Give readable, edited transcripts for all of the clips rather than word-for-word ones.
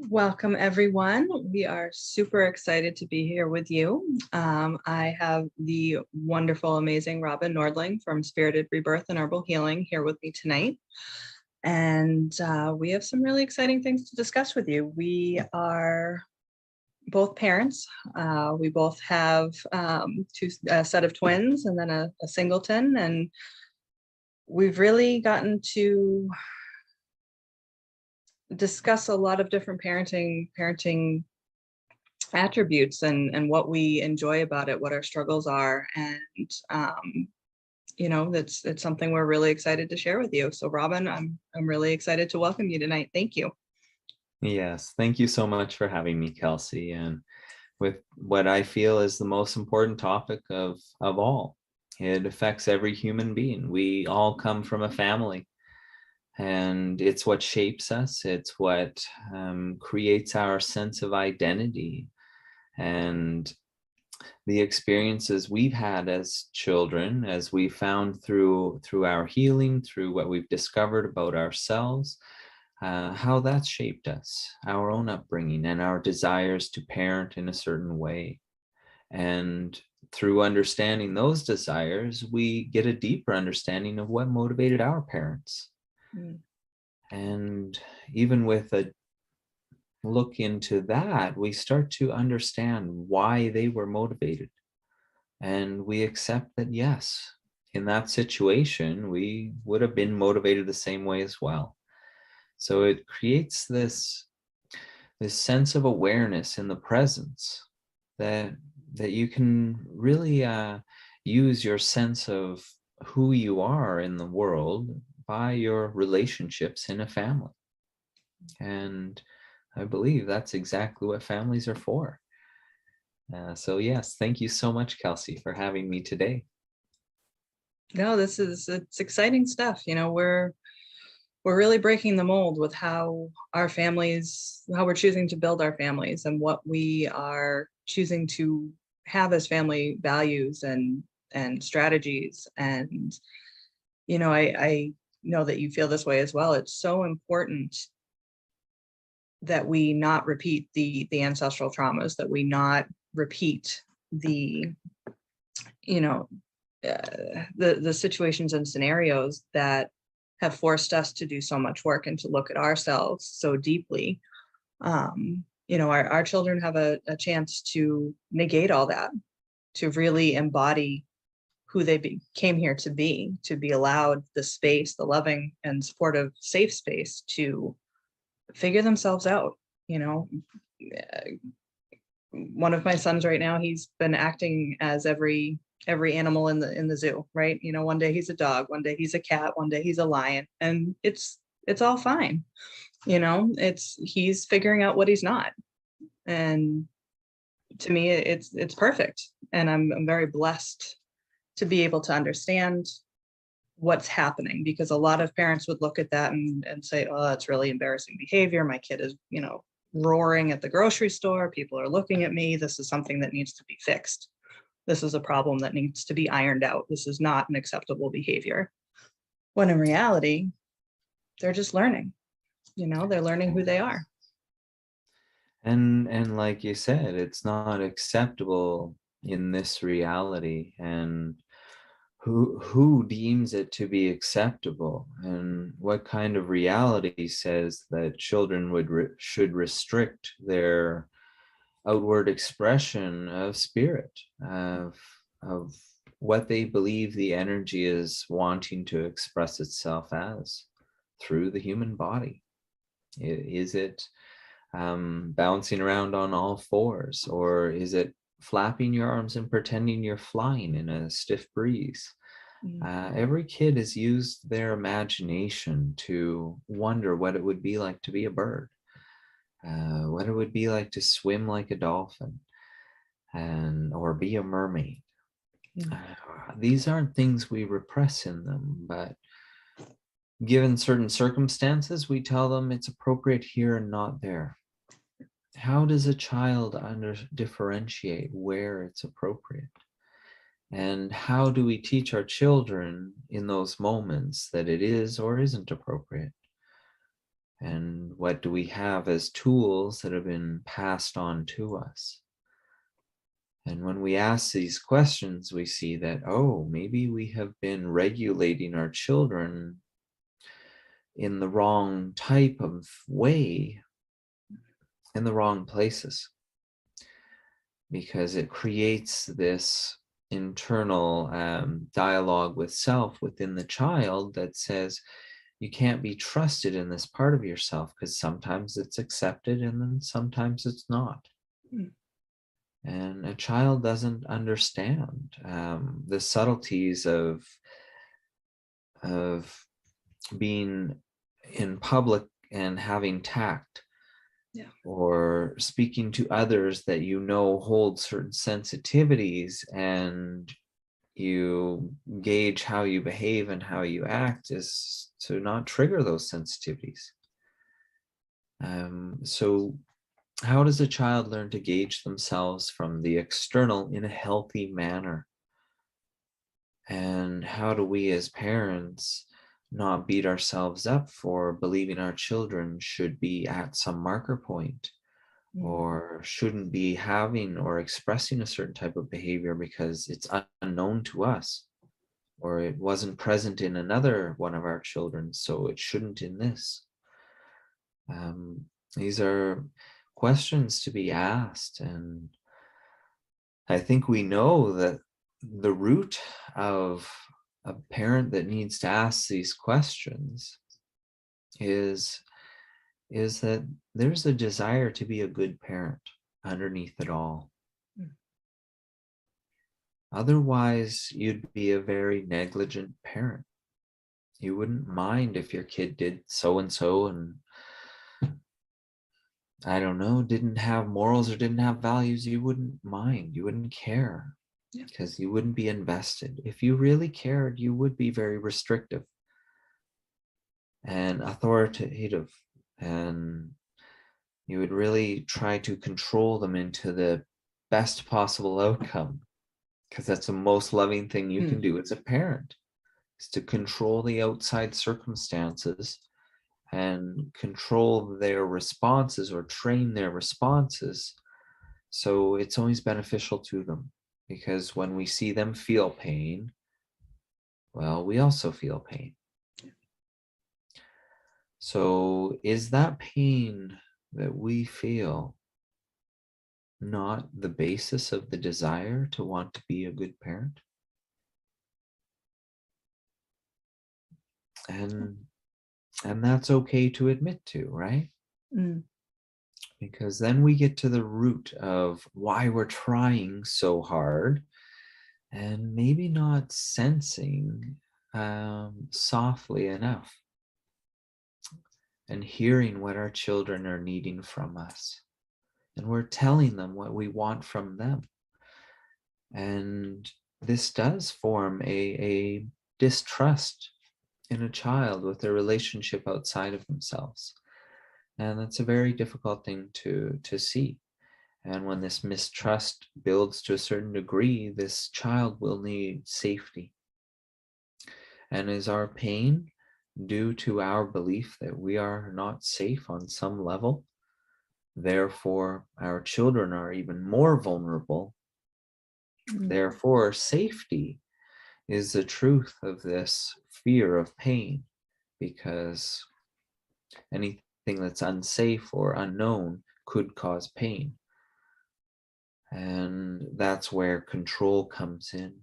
Welcome, everyone. We are super excited to be here with you. I have the wonderful, amazing Robin Nordling from Spirited Rebirth and Herbal Healing here with me tonight. And we have some really exciting things to discuss with you. We are both parents. We both have a set of twins and then a singleton. And we've really gotten to discuss a lot of different parenting attributes and what we enjoy about it, what our struggles are. And it's something we're really excited to share with you. So Robin, I'm really excited to welcome you tonight. Thank you. Yes, thank you so much for having me, Kelsey. And with what I feel is the most important topic of all, it affects every human being. We all come from a family. And it's what shapes us. It's what creates our sense of identity and the experiences we've had as children, as we found through our healing, through what we've discovered about ourselves, how that's shaped us, our own upbringing, and our desires to parent in a certain way. And through understanding those desires, we get a deeper understanding of what motivated our parents. And even with a look into that, we start to understand why they were motivated. And we accept that, yes, in that situation, we would have been motivated the same way as well. So it creates this sense of awareness in the presence that you can really use your sense of who you are in the world by your relationships in a family. And I believe that's exactly what families are for. So yes, thank you so much, Kelsey, for having me today. No, it's exciting stuff. We're really breaking the mold with how we're choosing to build our families and what we are choosing to have as family values and strategies. And, I know that you feel this way as well. It's so important that we not repeat the ancestral traumas, that we not repeat the situations and scenarios that have forced us to do so much work and to look at ourselves so deeply. Our children have a chance to negate all that, to really embody who they came here to be allowed the space, the loving and supportive, safe space to figure themselves out. One of my sons right now, he's been acting as every animal in the zoo, right? One day he's a dog, one day he's a cat, one day he's a lion, and it's all fine. He's figuring out what he's not. And to me, it's perfect. And I'm very blessed to be able to understand what's happening, because a lot of parents would look at that and say, oh, that's really embarrassing behavior. My kid is, roaring at the grocery store. People are looking at me. This is something that needs to be fixed. This is a problem that needs to be ironed out. This is not an acceptable behavior. When in reality, they're just learning. They're learning who they are. And like you said, it's not acceptable in this reality. And who deems it to be acceptable, and what kind of reality says that children should restrict their outward expression of spirit, of what they believe the energy is wanting to express itself as through the human body? Is it bouncing around on all fours, or is it flapping your arms and pretending you're flying in a stiff breeze? Every kid has used their imagination to wonder what it would be like to be a bird, what it would be like to swim like a dolphin, or be a mermaid. These aren't things we repress in them, but given certain circumstances, we tell them it's appropriate here and not there. How does a child differentiate where it's appropriate? And how do we teach our children in those moments that it is or isn't appropriate? And what do we have as tools that have been passed on to us? And when we ask these questions, we see that, oh, maybe we have been regulating our children in the wrong type of way, in the wrong places, because it creates this internal dialogue with self within the child that says, you can't be trusted in this part of yourself because sometimes it's accepted and then sometimes it's not. Mm. And a child doesn't understand the subtleties of being in public and having tact, Yeah. or speaking to others that you know hold certain sensitivities, and you gauge how you behave and how you act is to not trigger those sensitivities. So how does a child learn to gauge themselves from the external in a healthy manner? And how do we as parents not beat ourselves up for believing our children should be at some marker point, or shouldn't be having or expressing a certain type of behavior because it's unknown to us, or it wasn't present in another one of our children, so it shouldn't in this? These are questions to be asked, and I think we know that the root of a parent that needs to ask these questions is that there's a desire to be a good parent underneath it all. Otherwise, you'd be a very negligent parent. You wouldn't mind if your kid did so and so and, I don't know, didn't have morals or didn't have values. You wouldn't mind. You wouldn't care, because you wouldn't be invested. If you really cared, you would be very restrictive and authoritative, and you would really try to control them into the best possible outcome, because that's the most loving thing you can do as a parent, is to control the outside circumstances and control their responses or train their responses. So it's always beneficial to them, because when we see them feel pain, well, we also feel pain. So is that pain that we feel not the basis of the desire to want to be a good parent? And that's okay to admit to, right? Because then we get to the root of why we're trying so hard and maybe not sensing softly enough and hearing what our children are needing from us. And we're telling them what we want from them. And this does form a distrust in a child with their relationship outside of themselves. And that's a very difficult thing to see. And when this mistrust builds to a certain degree, this child will need safety. And is our pain due to our belief that we are not safe on some level? Therefore, our children are even more vulnerable. Therefore, safety is the truth of this fear of pain, because anything that's unsafe or unknown could cause pain. And that's where control comes in.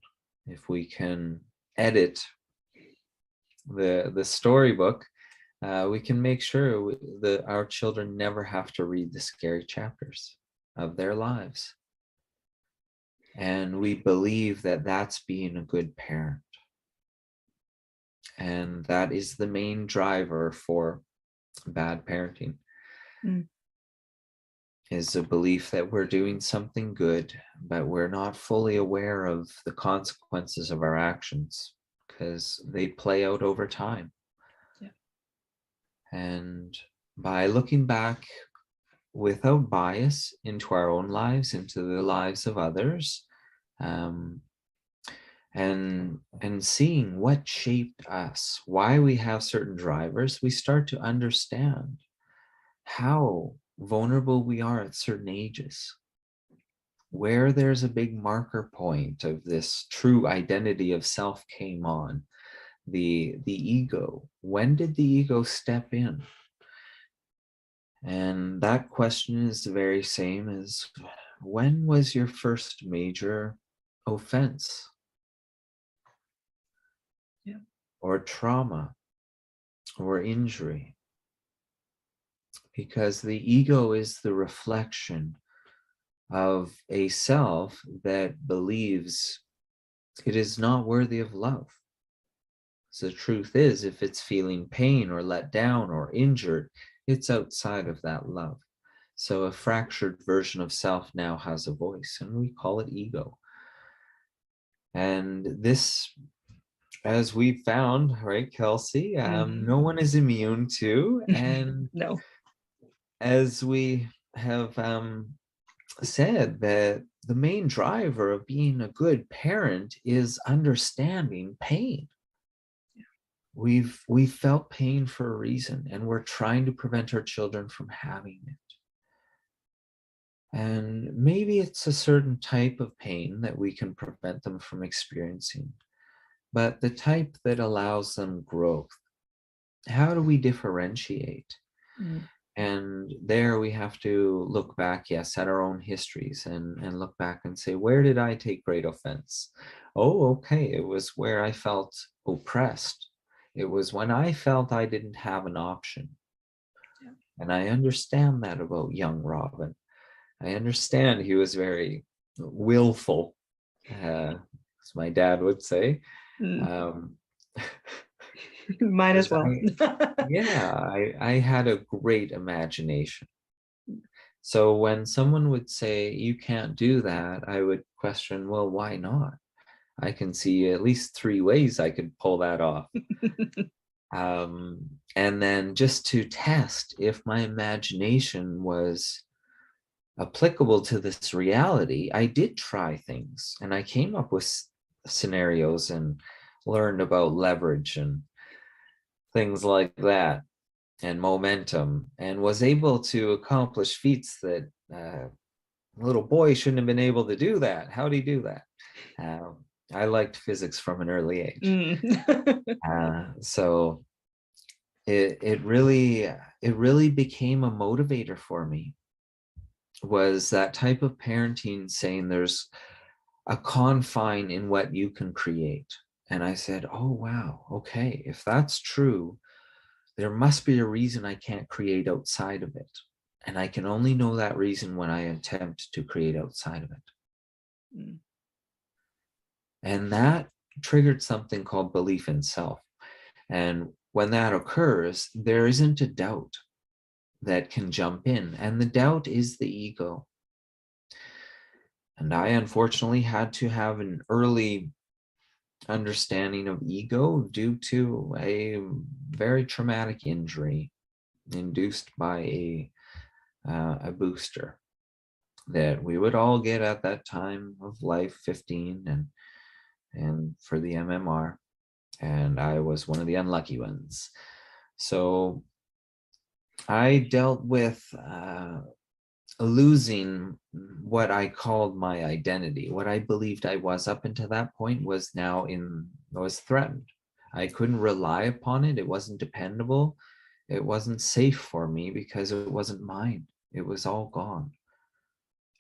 If we can edit the storybook, we can make sure that our children never have to read the scary chapters of their lives. And we believe that that's being a good parent. And that is the main driver for bad parenting, is a belief that we're doing something good, but we're not fully aware of the consequences of our actions, because they play out over time. And by looking back without bias into our own lives, into the lives of others, and seeing what shaped us, why we have certain drivers, we start to understand how vulnerable we are at certain ages, where there's a big marker point of this true identity of self came on, the ego. When did the ego step in? And that question is the very same as, when was your first major offense? Yeah. Or trauma or injury? Because the ego is the reflection of a self that believes it is not worthy of love. So the truth is, if it's feeling pain or let down or injured, it's outside of that love. So a fractured version of self now has a voice, and we call it ego. And this, as we found, right, Kelsey, no one is immune to. And No. as we have said, that the main driver of being a good parent is understanding pain. We've felt pain for a reason, and we're trying to prevent our children from having it. And maybe it's a certain type of pain that we can prevent them from experiencing, but the type that allows them growth, how do we differentiate? Mm. And there we have to look back, yes, at our own histories, and look back and say, where did I take great offense? Oh, okay, it was where I felt oppressed. It was when I felt I didn't have an option. Yeah. And I understand that about young Robin. I understand he was very willful, as my dad would say. Um, Might as well. I had a great imagination. So when someone would say, you can't do that, I would question, well, why not? I can see at least 3 ways I could pull that off. And then just to test if my imagination was applicable to this reality, I did try things, and I came up with scenarios and learned about leverage and things like that, and momentum, and was able to accomplish feats that a little boy shouldn't have been able to do that. How did he do that? I liked physics from an early age. So it really became a motivator for me, was that type of parenting, saying there's a confine in what you can create. And I said, oh, wow, okay, if that's true, there must be a reason I can't create outside of it. And I can only know that reason when I attempt to create outside of it. And that triggered something called belief in self. And when that occurs, there isn't a doubt that can jump in. And the doubt is the ego. And I unfortunately had to have an early understanding of ego due to a very traumatic injury induced by a booster that we would all get at that time of life, 15, and for the MMR, and I was one of the unlucky ones. So I dealt with losing what I called my identity. What I believed I was up until that point was threatened. I couldn't rely upon it. It wasn't dependable. It wasn't safe for me because it wasn't mine. It was all gone.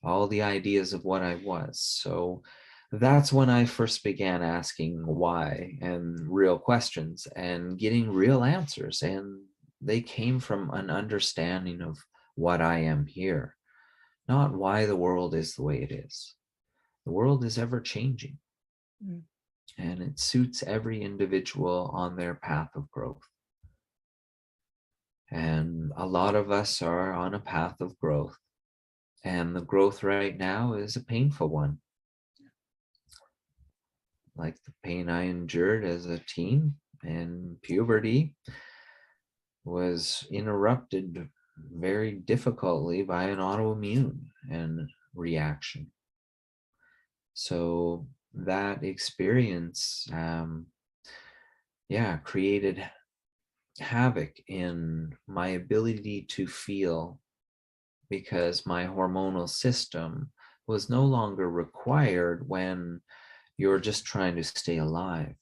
All the ideas of what I was. So that's when I first began asking why and real questions and getting real answers. And they came from an understanding of what I am here, not why the world is the way it is. The world is ever changing, and it suits every individual on their path of growth. And a lot of us are on a path of growth, and the growth right now is a painful one. Like the pain I endured as a teen and puberty was interrupted very difficultly by an autoimmune and reaction. So that experience, created havoc in my ability to feel, because my hormonal system was no longer required when you're just trying to stay alive.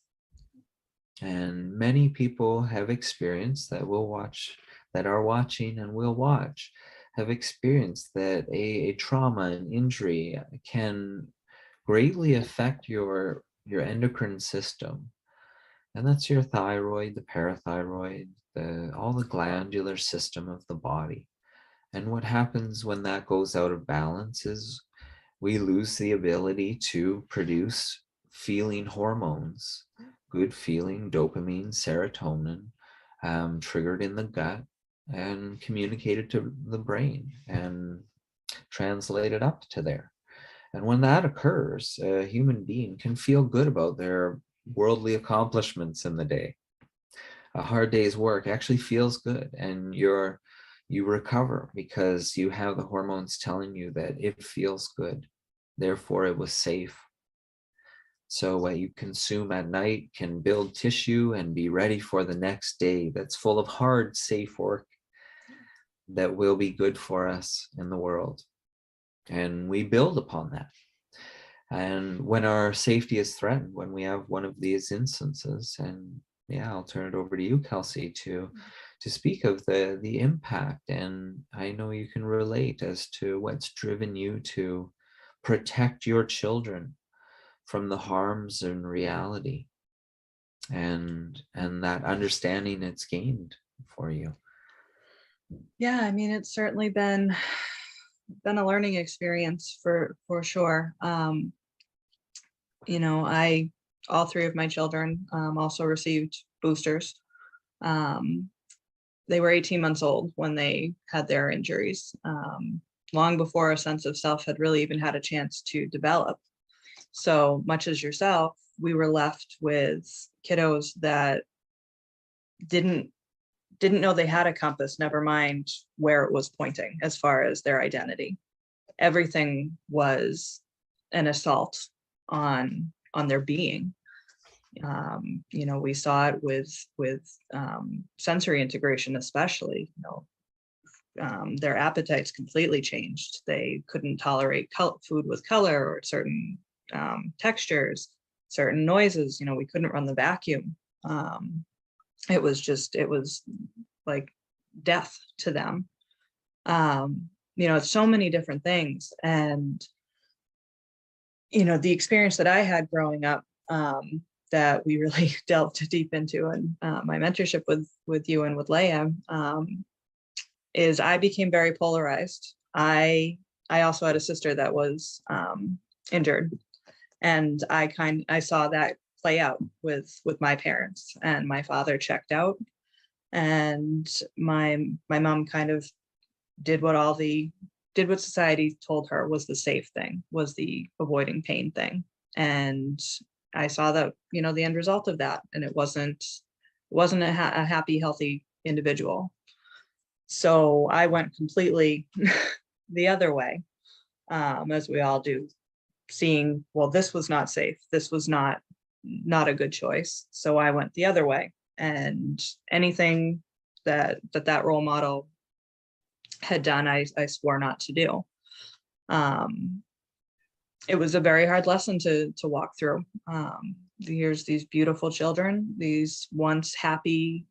And many people have experienced that, will watch, that are watching and will watch, have experienced that a trauma, an injury can greatly affect your endocrine system. And that's your thyroid, the parathyroid, all the glandular system of the body. And what happens when that goes out of balance is we lose the ability to produce feeling hormones, good feeling, dopamine, serotonin, triggered in the gut and communicated to the brain and translated up to there. And when that occurs, a human being can feel good about their worldly accomplishments in the day. A hard day's work actually feels good, and you recover because you have the hormones telling you that it feels good. Therefore, it was safe. So what you consume at night can build tissue and be ready for the next day that's full of hard, safe work that will be good for us in the world. And we build upon that. And when our safety is threatened, when we have one of these instances, and yeah, I'll turn it over to you, Kelsey, to speak of the impact. And I know you can relate as to what's driven you to protect your children from the harms in reality, and that understanding it's gained for you. Yeah, I mean, it's certainly been a learning experience for sure. I all three of my children also received boosters. They were 18 months old when they had their injuries, long before a sense of self had really even had a chance to develop. So much as yourself, we were left with kiddos that didn't know they had a compass, never mind where it was pointing as far as their identity. Everything was an assault on their being. We saw it with sensory integration, especially. Their appetites completely changed. They couldn't tolerate food with color or certain textures, certain noises. We couldn't run the vacuum. It was like death to them. It's so many different things. And the experience that I had growing up, that we really delved deep into, and my mentorship with you and with Leia, is I became very polarized. I also had a sister that was injured, and I saw that play out with my parents. And my father checked out, and my mom kind of did what society told her was the safe thing, was the avoiding pain thing. And I saw that, the end result of that, and it wasn't a happy, healthy individual. So I went completely the other way, as we all do, seeing, well, this was not safe. This was not a good choice. So I went the other way, and anything that role model had done, I swore not to do. It was a very hard lesson to walk through. Here's these beautiful children, these once happy,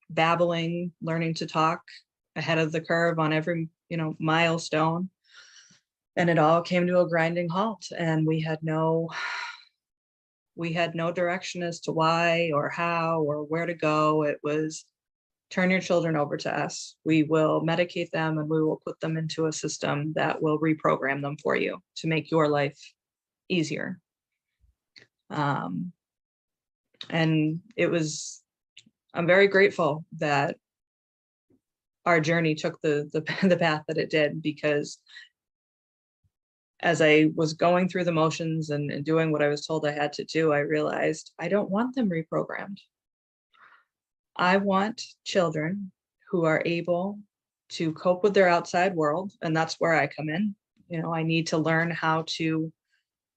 babbling, learning to talk, ahead of the curve on every milestone, and it all came to a grinding halt. And we had no direction as to why or how or where to go. It was, turn your children over to us. We will medicate them, and we will put them into a system that will reprogram them for you to make your life easier. And I'm very grateful that our journey took the path that it did, because as I was going through the motions and doing what I was told I had to do, I realized I don't want them reprogrammed. I want children who are able to cope with their outside world, and that's where I come in. I need to learn how to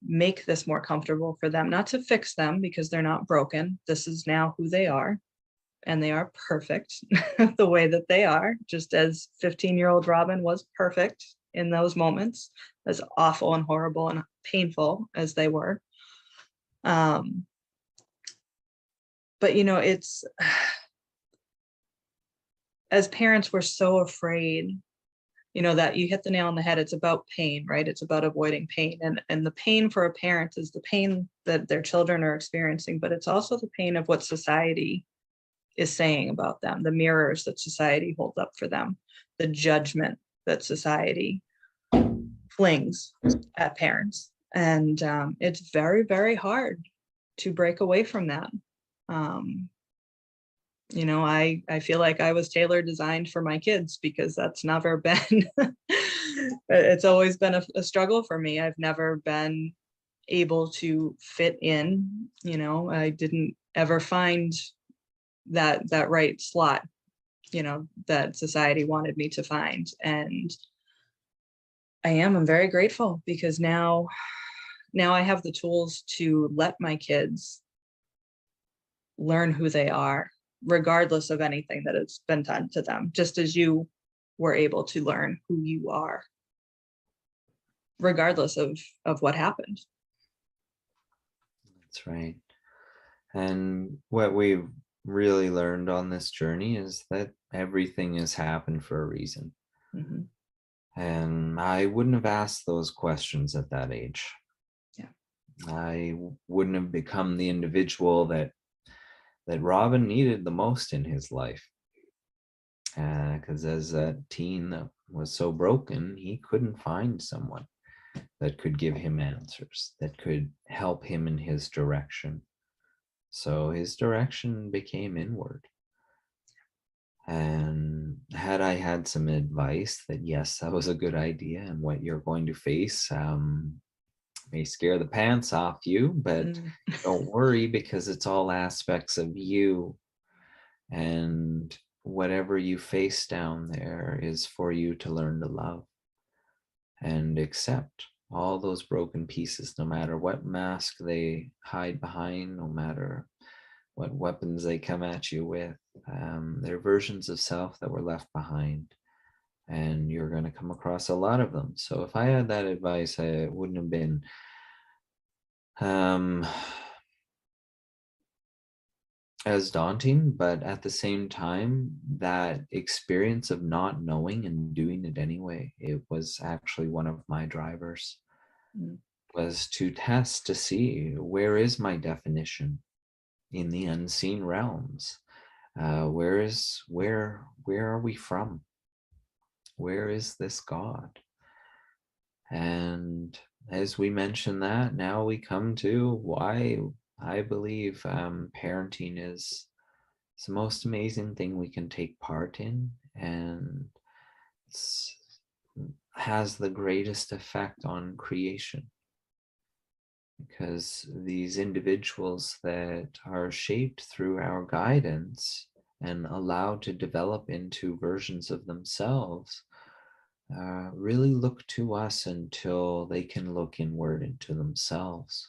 make this more comfortable for them, not to fix them because they're not broken. This is now who they are. and they are perfect the way that they are, just as 15-year-old Robin was perfect in those moments, as awful and horrible and painful as they were. But it's as parents, we're so afraid, that you hit the nail on the head. It's about pain, right? It's about avoiding pain. And the pain for a parent is the pain that their children are experiencing, but it's also the pain of what society is saying about them, the mirrors that society holds up for them, the judgment that society flings at parents. And it's very, very hard to break away from that. I feel like I was tailor designed for my kids, because that's never been, it's always been a struggle for me. I've never been able to fit in. I didn't ever find that right slot, that society wanted me to find. And I'm very grateful, because now I have the tools to let my kids learn who they are, regardless of anything that has been done to them, just as you were able to learn who you are, regardless of what happened. That's right. And what we've really learned on this journey is that everything has happened for a reason. Mm-hmm. And I wouldn't have asked those questions at that age. Yeah. I wouldn't have become the individual that Robin needed the most in his life. Because as a teen that was so broken, he couldn't find someone that could give him answers, that could help him in his direction. So his direction became inward. And had I had some advice that, yes, that was a good idea, and what you're going to face may scare the pants off you, but don't worry, because it's all aspects of you. And whatever you face down there is for you to learn to love and accept all those broken pieces, no matter what mask they hide behind, no matter what weapons they come at you with. They're versions of self that were left behind, and you're going to come across a lot of them. So if I had that advice, I wouldn't have been as daunting, but at the same time, that experience of not knowing and doing it anyway, it was actually one of my drivers. Was to test to see, where is my definition in the unseen realms? Where are we from? Where is this God? And as we mention that, now we come to why I believe parenting is the most amazing thing we can take part in, and has the greatest effect on creation. Because these individuals that are shaped through our guidance and allowed to develop into versions of themselves really look to us until they can look inward into themselves.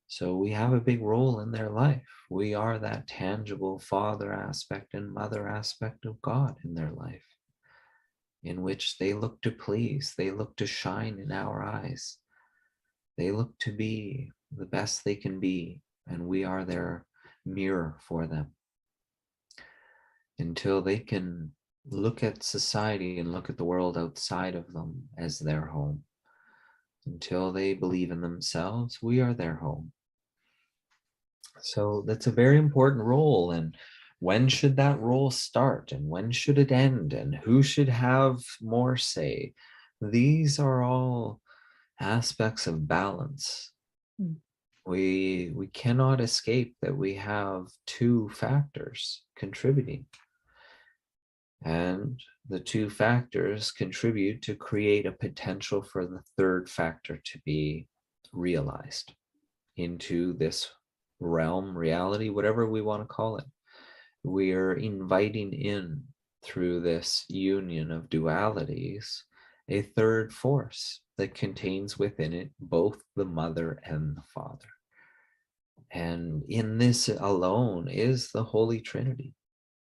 So we have a big role in their life. We are that tangible father aspect and mother aspect of God in their life, in which they look to please, they look to shine in our eyes. They look to be the best they can be, and we are their mirror for them, until they can look at society and look at the world outside of them as their home. Until they believe in themselves, we are their home. So that's a very important role. And when should that role start, and when should it end, and who should have more say? These are all aspects of balance. We cannot escape that we have two factors contributing, and the two factors contribute to create a potential for the third factor to be realized into this realm, reality, whatever we want to call it. We are inviting in, through this union of dualities, a third force that contains within it both the mother and the father. And in this alone is the Holy Trinity,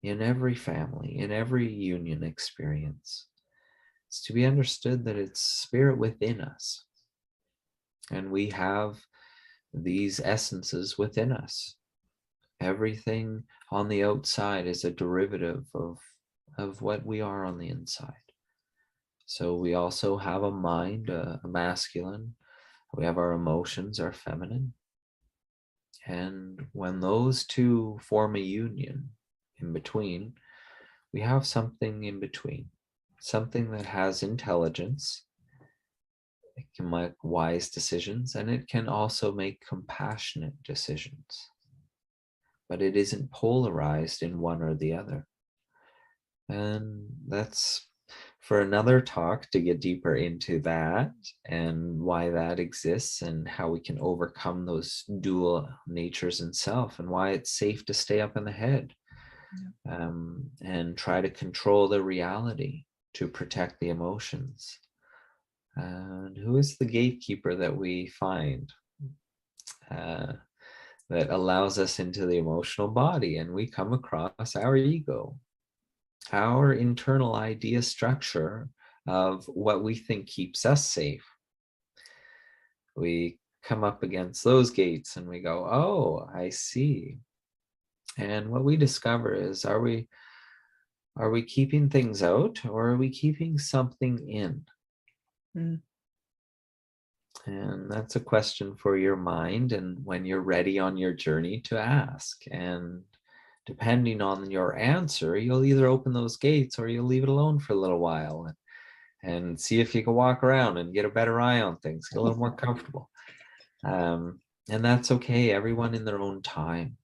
in every family, in every union experience. It's to be understood that it's spirit within us. And we have these essences within us. Everything on the outside is a derivative of what we are on the inside. So we also have a mind, a masculine. We have our emotions, our feminine. And when those two form a union in between, we have something in between, something that has intelligence. It can make wise decisions, and it can also make compassionate decisions. But it isn't polarized in one or the other. And that's for another talk to get deeper into that and why that exists and how we can overcome those dual natures in self and why it's safe to stay up in the head, and try to control the reality to protect the emotions. And who is the gatekeeper that we find that allows us into the emotional body? And we come across our ego, our internal idea structure of what we think keeps us safe. We come up against those gates and we go, oh, I see. And what we discover is, are we keeping things out, or are we keeping something in? Mm. And that's a question for your mind, and when you're ready on your journey to ask. And depending on your answer, you'll either open those gates or you'll leave it alone for a little while and see if you can walk around and get a better eye on things, get a little more comfortable. And that's okay, everyone in their own time.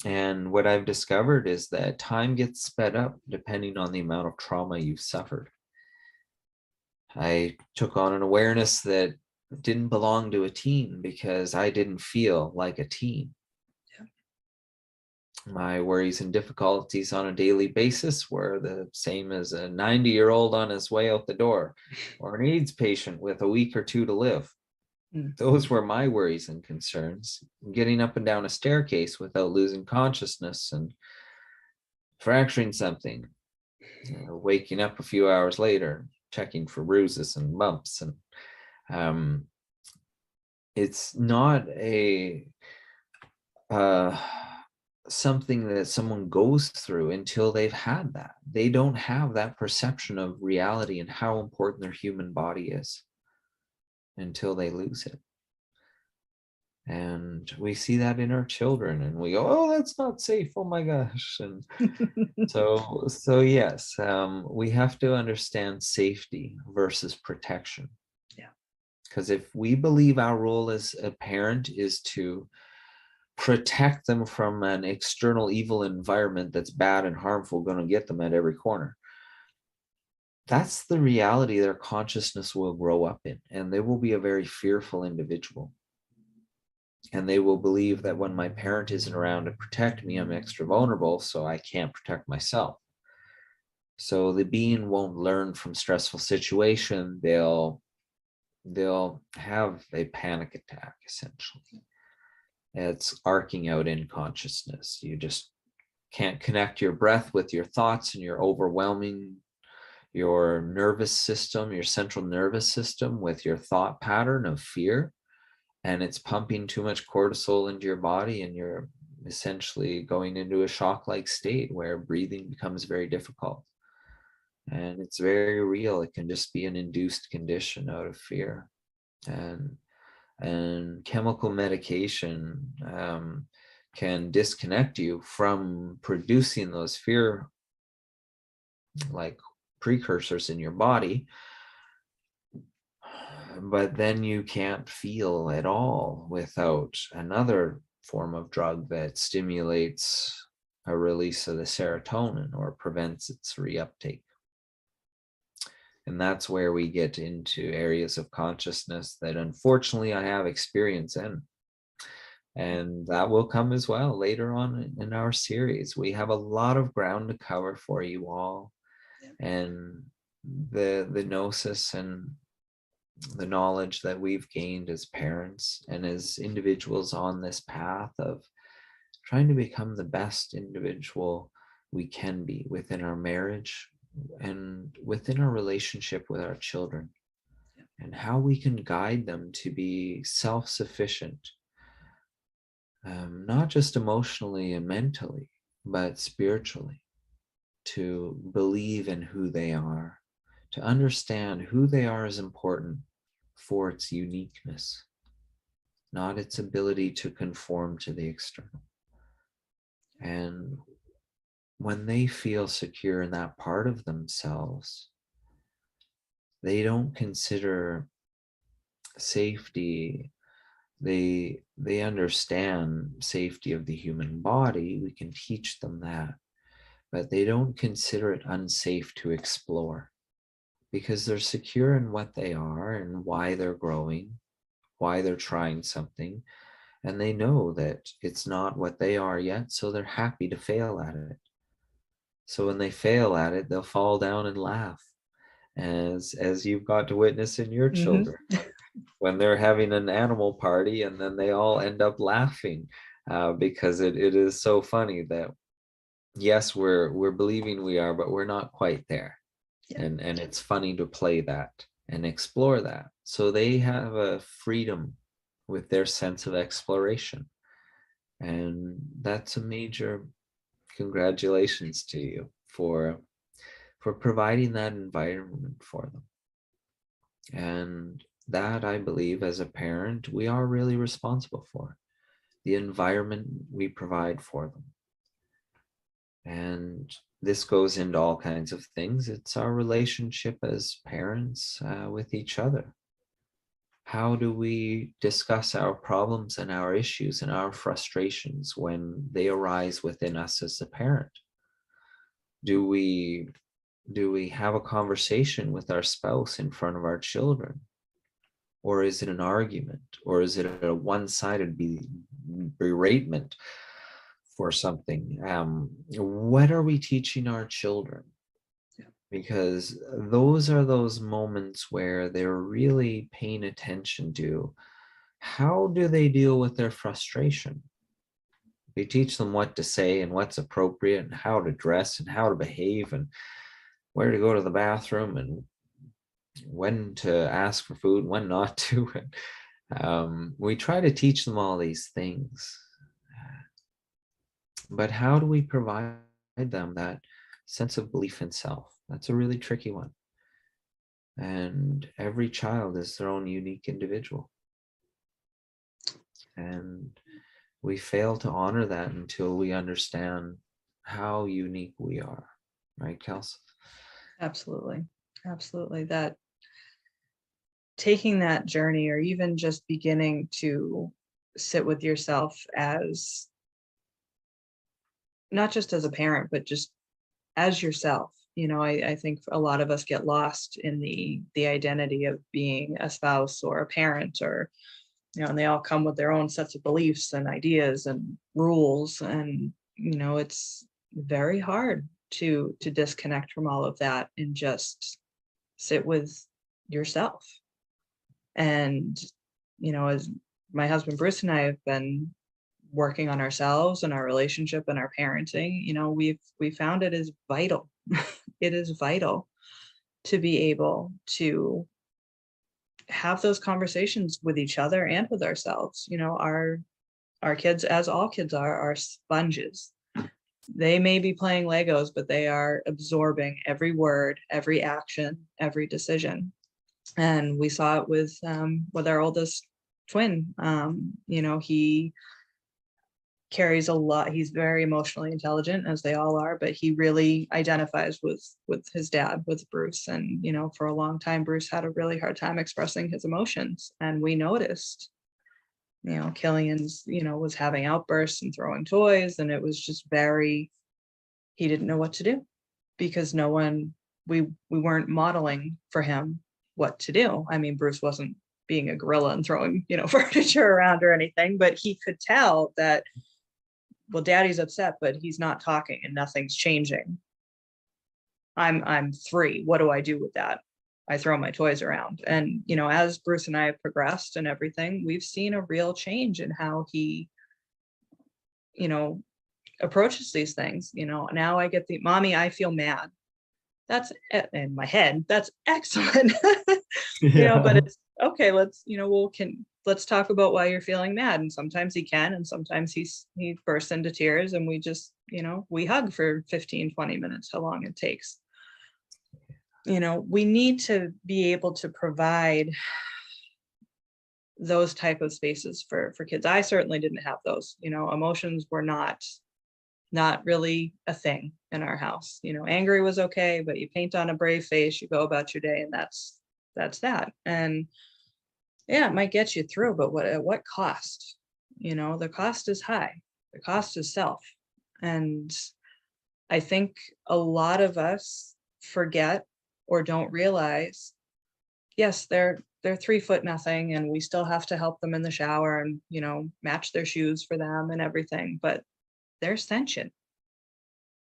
And what I've discovered is that time gets sped up depending on the amount of trauma you've suffered. I took on an awareness that didn't belong to a teen because I didn't feel like a teen. My worries and difficulties on a daily basis were the same as a 90-year-old on his way out the door, or an AIDS patient with a week or two to live. Those were my worries and concerns. Getting up and down a staircase without losing consciousness and fracturing something, waking up a few hours later, checking for bruises and bumps. And it's not something that someone goes through until they've had that. They don't have that perception of reality and how important their human body is until they lose it. And we see that in our children and we go, oh, that's not safe, oh my gosh. And so yes, we have to understand safety versus protection. Because if we believe our role as a parent is to protect them from an external evil environment that's bad and harmful, going to get them at every corner, that's the reality their consciousness will grow up in, and they will be a very fearful individual. And they will believe that when my parent isn't around to protect me, I'm extra vulnerable, so I can't protect myself. So the being won't learn from stressful situation. They'll have a panic attack, essentially. It's arcing out in consciousness. You just can't connect your breath with your thoughts, and you're overwhelming your nervous system, your central nervous system, with your thought pattern of fear. And it's pumping too much cortisol into your body, and you're essentially going into a shock-like state where breathing becomes very difficult. And it's very real. It can just be an induced condition out of fear. And chemical medication can disconnect you from producing those fear like precursors in your body, but then you can't feel at all without another form of drug that stimulates a release of the serotonin or prevents its reuptake. And that's where we get into areas of consciousness that unfortunately I have experience in. And that will come as well later on in our series. We have a lot of ground to cover for you all. And the gnosis and the knowledge that we've gained as parents and as individuals on this path of trying to become the best individual we can be within our marriage and within our relationship with our children, and how we can guide them to be self-sufficient, not just emotionally and mentally, but spiritually, to believe in who they are, to understand who they are is important for its uniqueness, not its ability to conform to the external. And when they feel secure in that part of themselves, they don't consider safety. They understand safety of the human body. We can teach them that, but they don't consider it unsafe to explore, because they're secure in what they are and why they're growing, why they're trying something, and they know that it's not what they are yet, so they're happy to fail at it. So when they fail at it, they'll fall down and laugh, as you've got to witness in your Mm-hmm. children when they're having an animal party and then they all end up laughing, because it is so funny that yes, we're believing we are, but we're not quite there. Yeah. And it's funny to play that and explore that. So they have a freedom with their sense of exploration. And that's a major congratulations to you for providing that environment for them. And that, I believe, as a parent, we are really responsible for the environment we provide for them. And this goes into all kinds of things. It's our relationship as parents with each other. How do we discuss our problems and our issues and our frustrations when they arise within us as a parent? Do we have a conversation with our spouse in front of our children? Or is it an argument? Or is it a one-sided beratement for something? What are we teaching our children? Because those are those moments where they're really paying attention to how do they deal with their frustration. We teach them what to say and what's appropriate and how to dress and how to behave and where to go to the bathroom and when to ask for food, when not to. We try to teach them all these things. But how do we provide them that sense of belief in self? That's a really tricky one. And every child is their own unique individual. And we fail to honor that until we understand how unique we are. Right, Kels? Absolutely. Absolutely. That taking that journey, or even just beginning to sit with yourself as not just as a parent, but just as yourself. I think a lot of us get lost in the identity of being a spouse or a parent, or and they all come with their own sets of beliefs and ideas and rules, and it's very hard to disconnect from all of that and just sit with yourself. And as my husband Bruce and I have been working on ourselves and our relationship and our parenting, we found it is vital. It is vital to be able to have those conversations with each other and with ourselves. Our kids, as all kids are sponges. They may be playing Legos, but they are absorbing every word, every action, every decision. And we saw it with our oldest twin. He carries a lot. He's very emotionally intelligent, as they all are, but he really identifies with his dad, with Bruce. And for a long time, Bruce had a really hard time expressing his emotions, and we noticed Killian's was having outbursts and throwing toys, and it was just he didn't know what to do, because we weren't modeling for him what to do. I mean, Bruce wasn't being a gorilla and throwing furniture around or anything, but he could tell that, well, daddy's upset, but he's not talking and nothing's changing. I'm 3. What do I do with that? I throw my toys around. And, you know, as Bruce and I have progressed and everything, we've seen a real change in how he, you know, approaches these things. You know, now I get the mommy, I feel mad. That's in my head. That's excellent. You know, but Yeah. it's okay. Let's, you know, let's talk about why you're feeling mad. And sometimes he can, and sometimes he bursts into tears, and we just, you know, we hug for 15, 20 minutes, how long it takes. You know, we need to be able to provide those type of spaces for kids. I certainly didn't have those. You know, emotions were not really a thing in our house. You know, angry was okay, but you paint on a brave face, you go about your day, and that's that. And yeah, it might get you through, but at what cost? You know, the cost is high. The cost is self. And I think a lot of us forget or don't realize, yes, they're 3 foot nothing, and we still have to help them in the shower and, you know, match their shoes for them and everything, but they're sentient.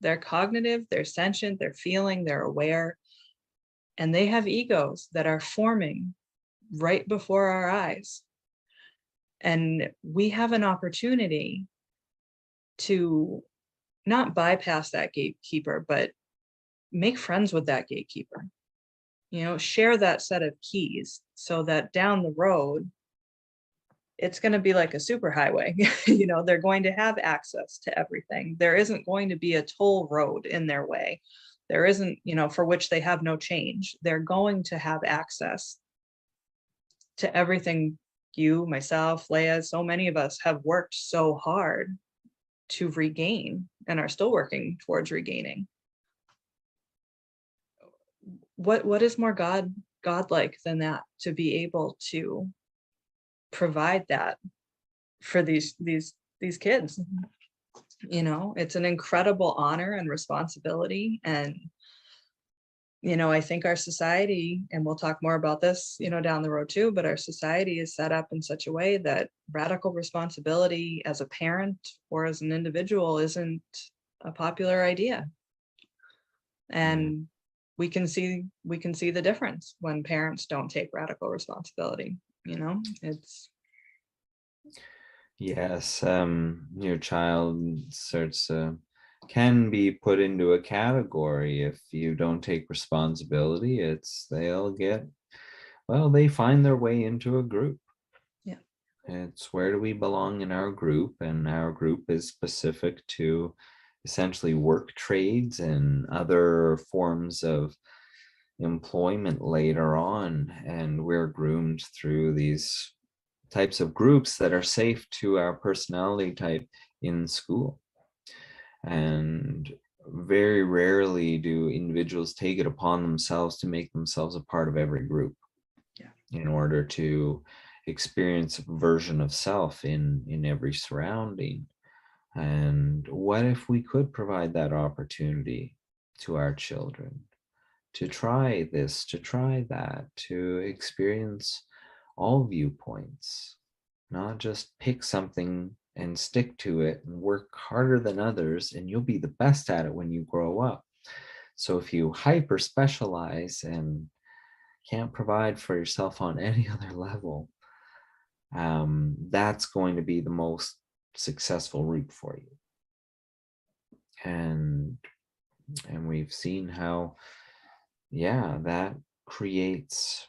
They're cognitive, they're sentient, they're feeling, they're aware, and they have egos that are forming right before our eyes. And we have an opportunity to not bypass that gatekeeper, but make friends with that gatekeeper. You know, share that set of keys so that down the road, it's going to be like a superhighway. You know, they're going to have access to everything. There isn't going to be a toll road in their way. There isn't, you know, for which they have no change. They're going to have access to everything you, myself, Leah, so many of us have worked so hard to regain and are still working towards regaining. What is more godlike than that, to be able to provide that for these kids? You know, it's an incredible honor and responsibility. And you know, I think our society, and we'll talk more about this, you know, down the road too, but our society is set up in such a way that radical responsibility as a parent or as an individual isn't a popular idea. And we can see the difference when parents don't take radical responsibility. You know, it's Yes, your child starts can be put into a category if you don't take responsibility. They'll get, well, they find their way into a group. yeah, It's where do we belong in our group, and our group is specific to essentially work trades and other forms of employment later on, and we're groomed through these types of groups that are safe to our personality type in school. And very rarely do individuals take it upon themselves to make themselves a part of every group yeah, in order to experience a version of self in every surrounding. And what if we could provide that opportunity to our children to try this, to try that, to experience all viewpoints, not just pick something and stick to it and work harder than others, and you'll be the best at it when you grow up. So if you hyper specialize and can't provide for yourself on any other level, that's going to be the most successful route for you. And we've seen how, yeah, that creates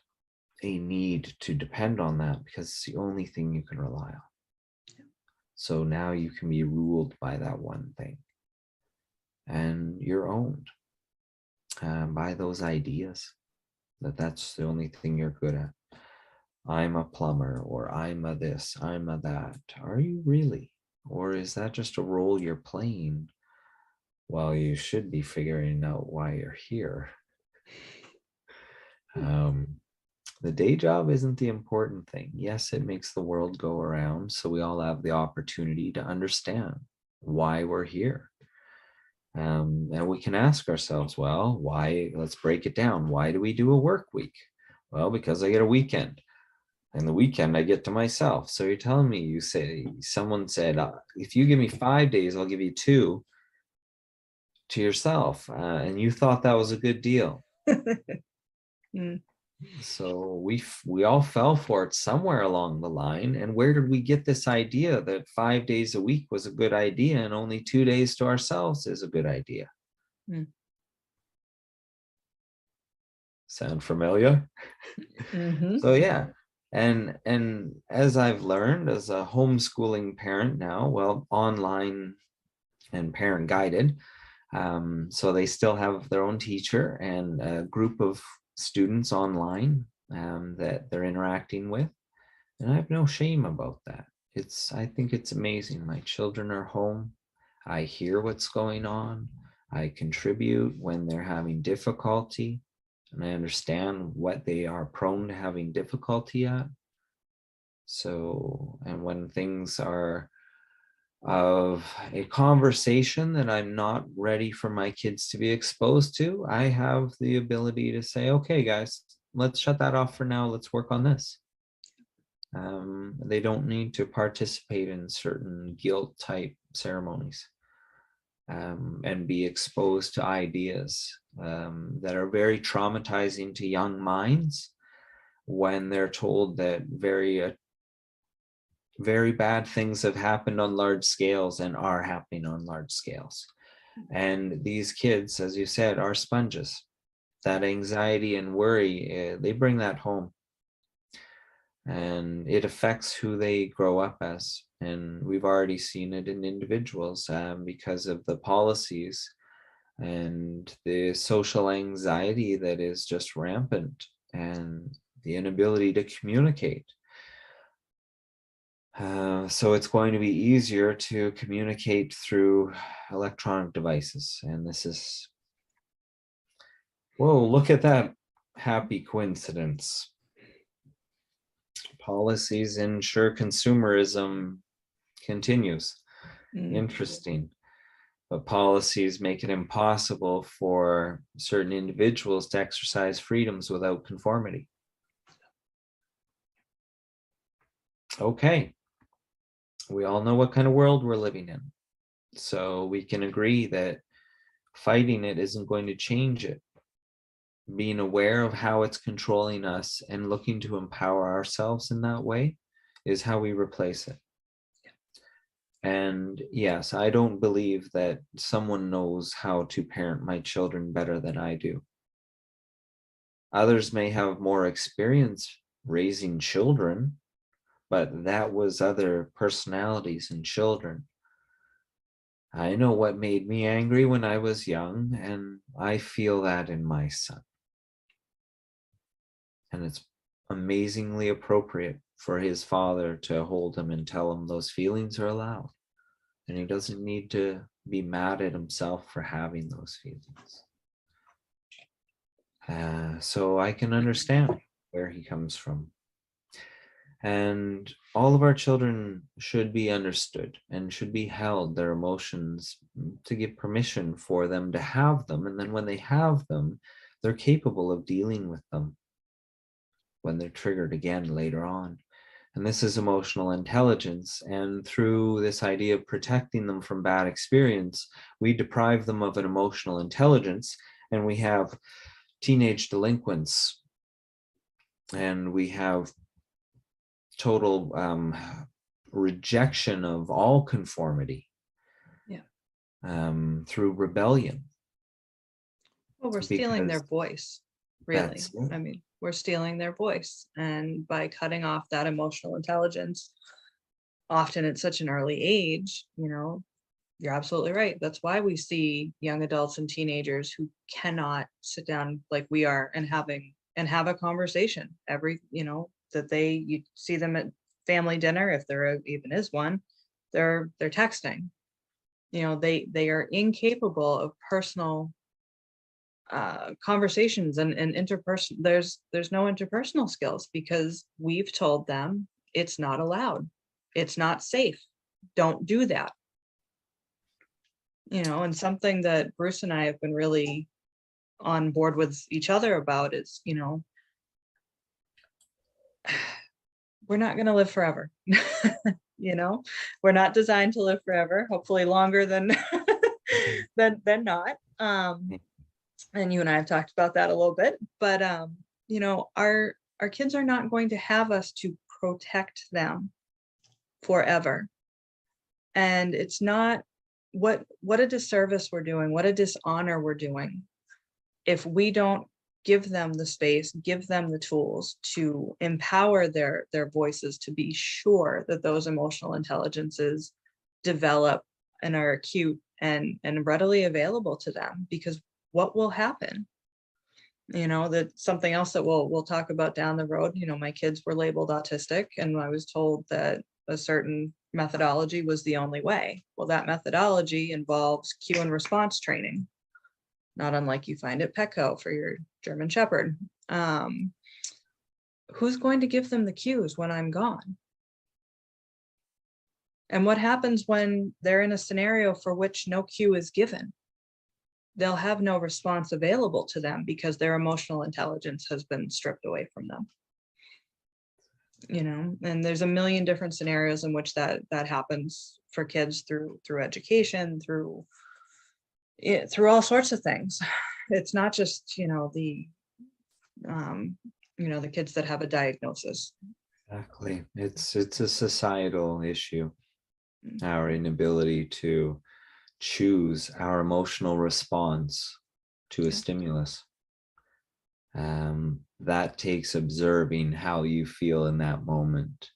a need to depend on that because it's the only thing you can rely on. So now you can be ruled by that one thing, and you're owned by those ideas that's the only thing you're good at. I'm a plumber, or I'm a this, I'm a that. Are you really? Or is that just a role you're playing while you should be figuring out why you're here? The day job isn't the important thing. Yes, it makes the world go around, so we all have the opportunity to understand why we're here. And we can ask ourselves, well, why? Let's break it down. Why do we do a work week? Well, because I get a weekend. And the weekend I get to myself. So you're telling me, you say, someone said, if you give me 5 days, I'll give you 2 to yourself. And you thought that was a good deal. mm, So we all fell for it somewhere along the line. And where did we get this idea that 5 days a week was a good idea and only 2 days to ourselves is a good idea? Mm. Sound familiar? Mm-hmm. So yeah. And as I've learned as a homeschooling parent now, well, online and parent guided, so they still have their own teacher and a group of students online that they're interacting with. And I have no shame about that. I think it's amazing. My children are home. I hear what's going on. I contribute when they're having difficulty, and I understand what they are prone to having difficulty at. So, and when things are of a conversation that I'm not ready for my kids to be exposed to, I have the ability to say, okay, guys, let's shut that off for now. Let's work on this. They don't need to participate in certain guilt type ceremonies and be exposed to ideas that are very traumatizing to young minds when they're told that very bad things have happened on large scales and are happening on large scales. And these kids, as you said, are sponges. That anxiety and worry, they bring that home. And it affects who they grow up as. And we've already seen it in individuals because of the policies and the social anxiety that is just rampant and the inability to communicate. So it's going to be easier to communicate through electronic devices. And this is, whoa, look at that happy coincidence. Policies ensure consumerism continues. Interesting. But policies make it impossible for certain individuals to exercise freedoms without conformity. Okay. We all know what kind of world we're living in. So we can agree that fighting it isn't going to change it. Being aware of how it's controlling us and looking to empower ourselves in that way is how we replace it. And yes, I don't believe that someone knows how to parent my children better than I do. Others may have more experience raising children, but that was other personalities and children. I know what made me angry when I was young, and I feel that in my son. And it's amazingly appropriate for his father to hold him and tell him those feelings are allowed. And he doesn't need to be mad at himself for having those feelings. So I can understand where he comes from. And all of our children should be understood and should be held, their emotions, to give permission for them to have them. And then when they have them, they're capable of dealing with them when they're triggered again later on. And this is emotional intelligence. And through this idea of protecting them from bad experience, we deprive them of an emotional intelligence, and we have teenage delinquents, and we have total rejection of all conformity. Through rebellion. Well, we're stealing their voice, really. I mean, we're stealing their voice. And by cutting off that emotional intelligence, often at such an early age, you're absolutely right. That's why we see young adults and teenagers who cannot sit down like we are and have a conversation you see them at family dinner, if there even is one, they're texting. They are incapable of personal conversations and interpersonal. There's no interpersonal skills because we've told them it's not allowed, it's not safe, don't do that. And something that Bruce and I have been really on board with each other about is, we're not going to live forever. We're not designed to live forever, hopefully longer than than not. And you and I have talked about that a little bit, but our kids are not going to have us to protect them forever. And it's not what a disservice we're doing, what a dishonor we're doing if we don't give them the space, give them the tools to empower their voices, to be sure that those emotional intelligences develop and are acute and readily available to them. Because what will happen, that something else that we'll talk about down the road, my kids were labeled autistic, and I was told that a certain methodology was the only way. Well, that methodology involves cue and response training, not unlike you find at Petco for your German Shepherd. Who's going to give them the cues when I'm gone? And what happens when they're in a scenario for which no cue is given? They'll have no response available to them because their emotional intelligence has been stripped away from them. And there's a million different scenarios in which that happens for kids through education, through all sorts of things. It's not just the kids that have a diagnosis. Exactly. It's a societal issue, our inability to choose our emotional response to a stimulus. That takes observing how you feel in that moment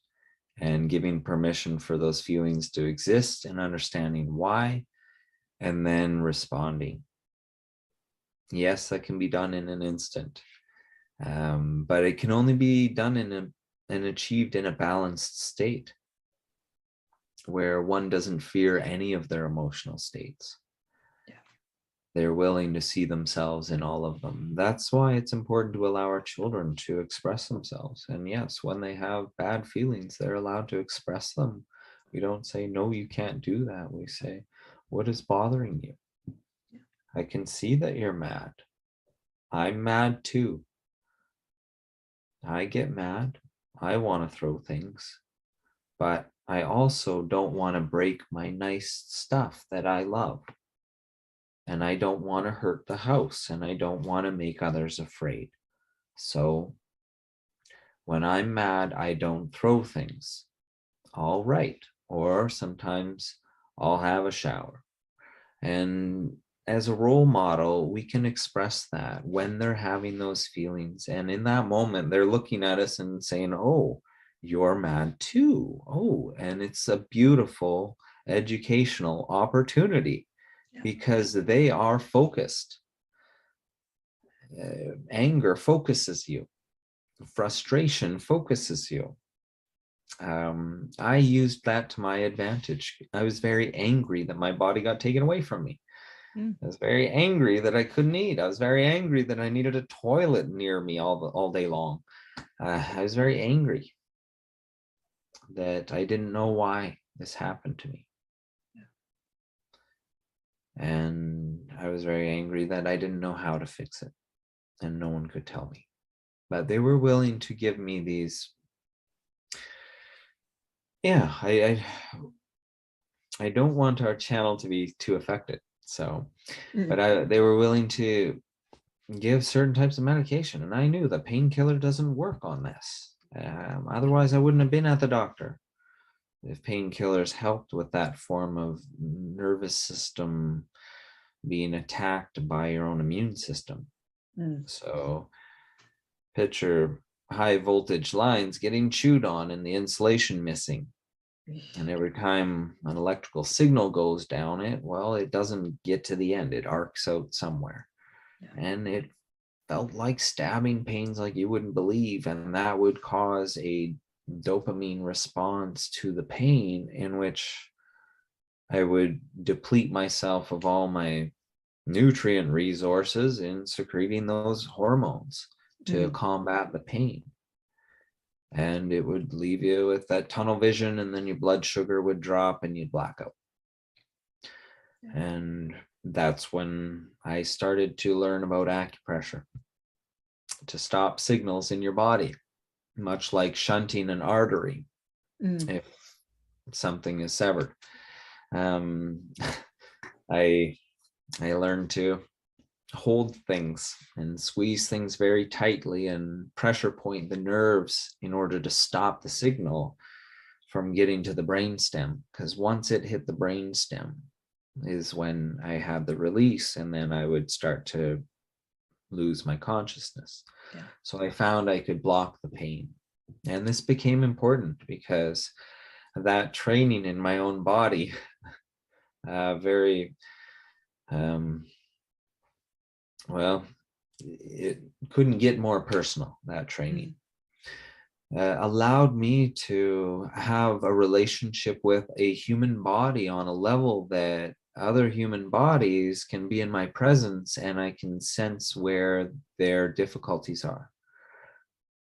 and giving permission for those feelings to exist and understanding why, and then responding. Yes, that can be done in an instant, but it can only be done and achieved in a balanced state where one doesn't fear any of their emotional states. They're willing to see themselves in all of them. That's why it's important to allow our children to express themselves. And yes, when they have bad feelings, they're allowed to express them. We don't say, no, you can't do that. We say, what is bothering you? I can see that you're mad. I'm mad too. I get mad. I want to throw things, but I also don't want to break my nice stuff that I love. And I don't want to hurt the house, and I don't want to make others afraid. So when I'm mad, I don't throw things. All right. Or sometimes I'll have a shower. And as a role model, we can express that when they're having those feelings. And in that moment, they're looking at us and saying, oh, you're mad too. Oh, and it's a beautiful educational opportunity. Because they are focused. Anger focuses you. Frustration focuses you. I used that to my advantage. I was very angry that my body got taken away from me. I was very angry that I couldn't eat. I was very angry that I needed a toilet near me all day long. I was very angry that I didn't know why this happened to me. And I was very angry that I didn't know how to fix it, and no one could tell me. But they were willing to give me these. Yeah, I don't want our channel to be too affected. So, but they were willing to give certain types of medication, and I knew the painkiller doesn't work on this. Otherwise, I wouldn't have been at the doctor. If painkillers helped with that form of nervous system being attacked by your own immune system. So picture high voltage lines getting chewed on and the insulation missing. And every time an electrical signal goes down it doesn't get to the end. It arcs out somewhere. And it felt like stabbing pains like you wouldn't believe. And that would cause a dopamine response to the pain, in which I would deplete myself of all my nutrient resources in secreting those hormones to combat the pain. And it would leave you with that tunnel vision, and then your blood sugar would drop and you'd black out. And that's when I started to learn about acupressure, to stop signals in your body, much like shunting an artery if something is severed. I learned to hold things and squeeze things very tightly and pressure point the nerves in order to stop the signal from getting to the brainstem. Because once it hit the brainstem is when I had the release, and then I would start to lose my consciousness. Yeah. So I found I could block the pain. And this became important because that training in my own body, very, well, it couldn't get more personal, that training. Allowed me to have a relationship with a human body on a level that other human bodies can be in my presence, and I can sense where their difficulties are.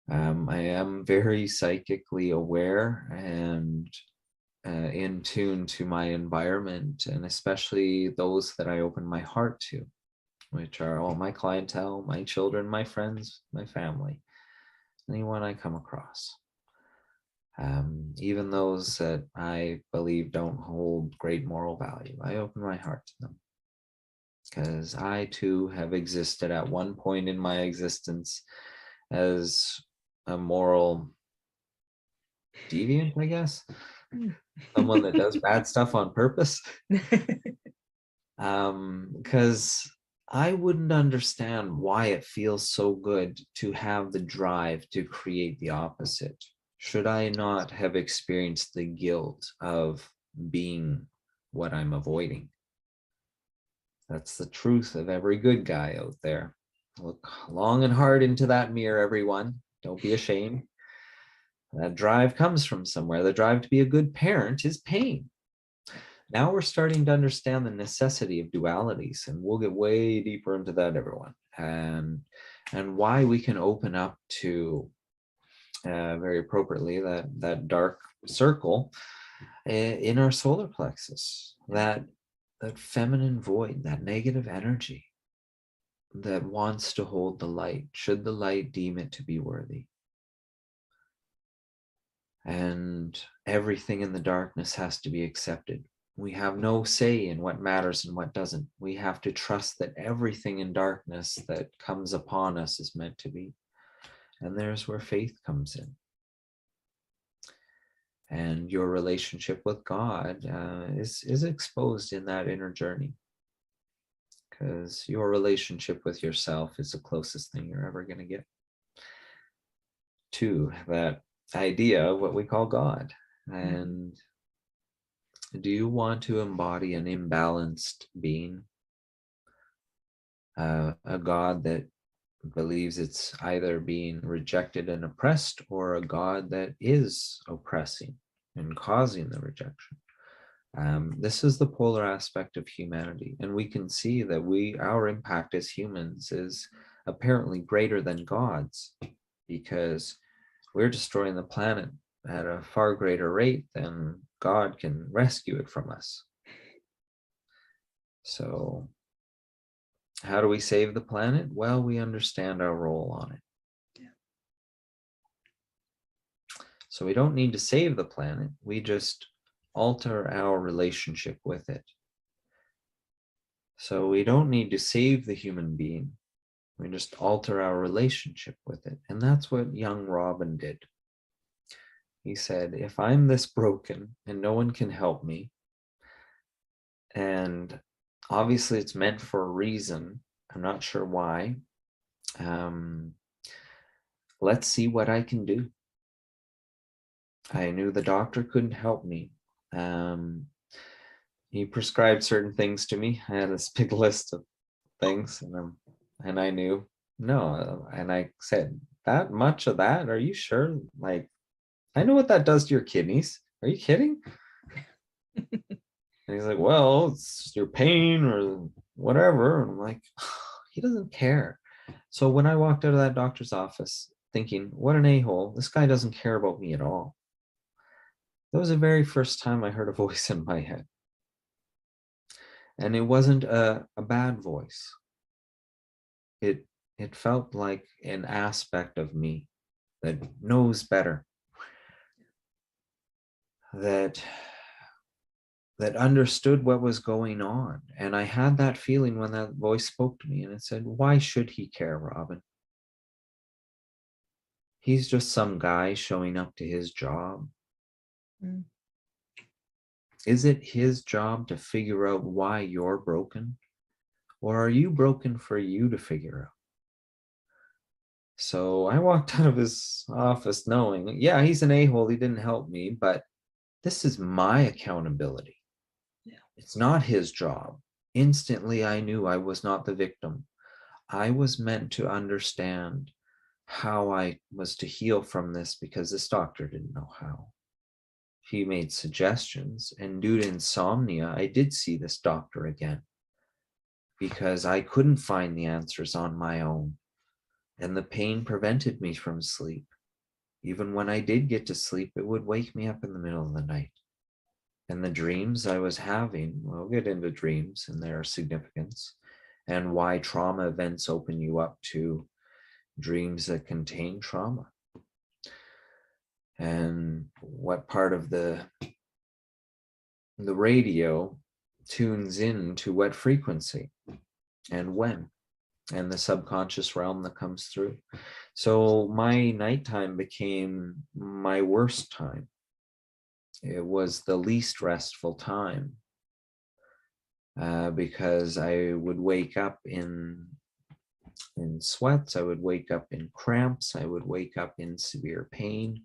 I am very psychically aware and in tune to my environment, and especially those that I open my heart to, which are all my clientele, my children, my friends, my family, anyone I come across. Even those that I believe don't hold great moral value, I open my heart to them. Because I too have existed at one point in my existence as a moral deviant, I guess. Someone that does bad stuff on purpose. Because I wouldn't understand why it feels so good to have the drive to create the opposite, should I not have experienced the guilt of being what I'm avoiding. That's the truth of every good guy out there. Look long and hard into that mirror, everyone. Don't be ashamed. That drive comes from somewhere. The drive to be a good parent is pain. Now we're starting to understand the necessity of dualities, and we'll get way deeper into that, everyone, and why we can open up to very appropriately that dark circle in our solar plexus, that feminine void, that negative energy that wants to hold the light, should the light deem it to be worthy. And everything in the darkness has to be accepted. We have no say in what matters and what doesn't. We have to trust that everything in darkness that comes upon us is meant to be. And there's where faith comes in. And your relationship with God is exposed in that inner journey. Because your relationship with yourself is the closest thing you're ever going to get to that idea of what we call God. And do you want to embody an imbalanced being? A God that believes it's either being rejected and oppressed, or a God that is oppressing and causing the rejection. This is the polar aspect of humanity. And we can see that our impact as humans is apparently greater than God's, because we're destroying the planet at a far greater rate than God can rescue it from us. So how do we save the planet? Well, we understand our role on it. Yeah. So we don't need to save the planet. We just alter our relationship with it. So we don't need to save the human being. We just alter our relationship with it. And that's what young Robin did. He said, if I'm this broken and no one can help me, and obviously it's meant for a reason, I'm not sure why, let's see what I can do. I knew the doctor couldn't help me. He prescribed certain things to me. I had this big list of things, and I knew, no. And I said, that much of that? Are you sure? Like, I know what that does to your kidneys. Are you kidding? And he's like, well, it's your pain or whatever. And I'm like, he doesn't care. So when I walked out of that doctor's office thinking, what an a-hole, this guy doesn't care about me at all. That was the very first time I heard a voice in my head. And it wasn't a bad voice. It felt like an aspect of me that knows better. That that understood what was going on. And I had that feeling when that voice spoke to me, and it said, why should he care, Robin? He's just some guy showing up to his job. Mm. Is it his job to figure out why you're broken? Or are you broken for you to figure out? So I walked out of his office knowing, yeah, he's an a-hole. He didn't help me, but this is my accountability. Yeah. It's not his job. Instantly, I knew I was not the victim. I was meant to understand how I was to heal from this because this doctor didn't know how. He made suggestions, and due to insomnia, I did see this doctor again because I couldn't find the answers on my own, and the pain prevented me from sleep. Even when I did get to sleep, it would wake me up in the middle of the night. And the dreams I was having, we'll get into dreams and their significance and why trauma events open you up to dreams that contain trauma. And what part of the radio tunes in to what frequency and when, and the subconscious realm that comes through. So my nighttime became my worst time. It was the least restful time because I would wake up in sweats, I would wake up in cramps, I would wake up in severe pain.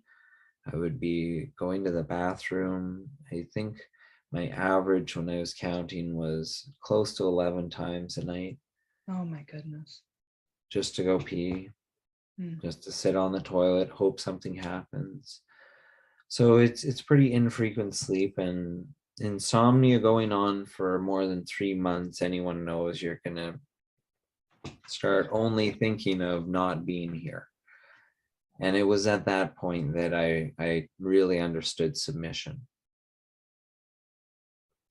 I would be going to the bathroom. I think my average when I was counting was close to 11 times a night. Oh my goodness. Just to go pee, just to sit on the toilet, hope something happens. So it's pretty infrequent sleep, and insomnia going on for more than 3 months. Anyone knows you're gonna start only thinking of not being here. And it was at that point that I really understood submission.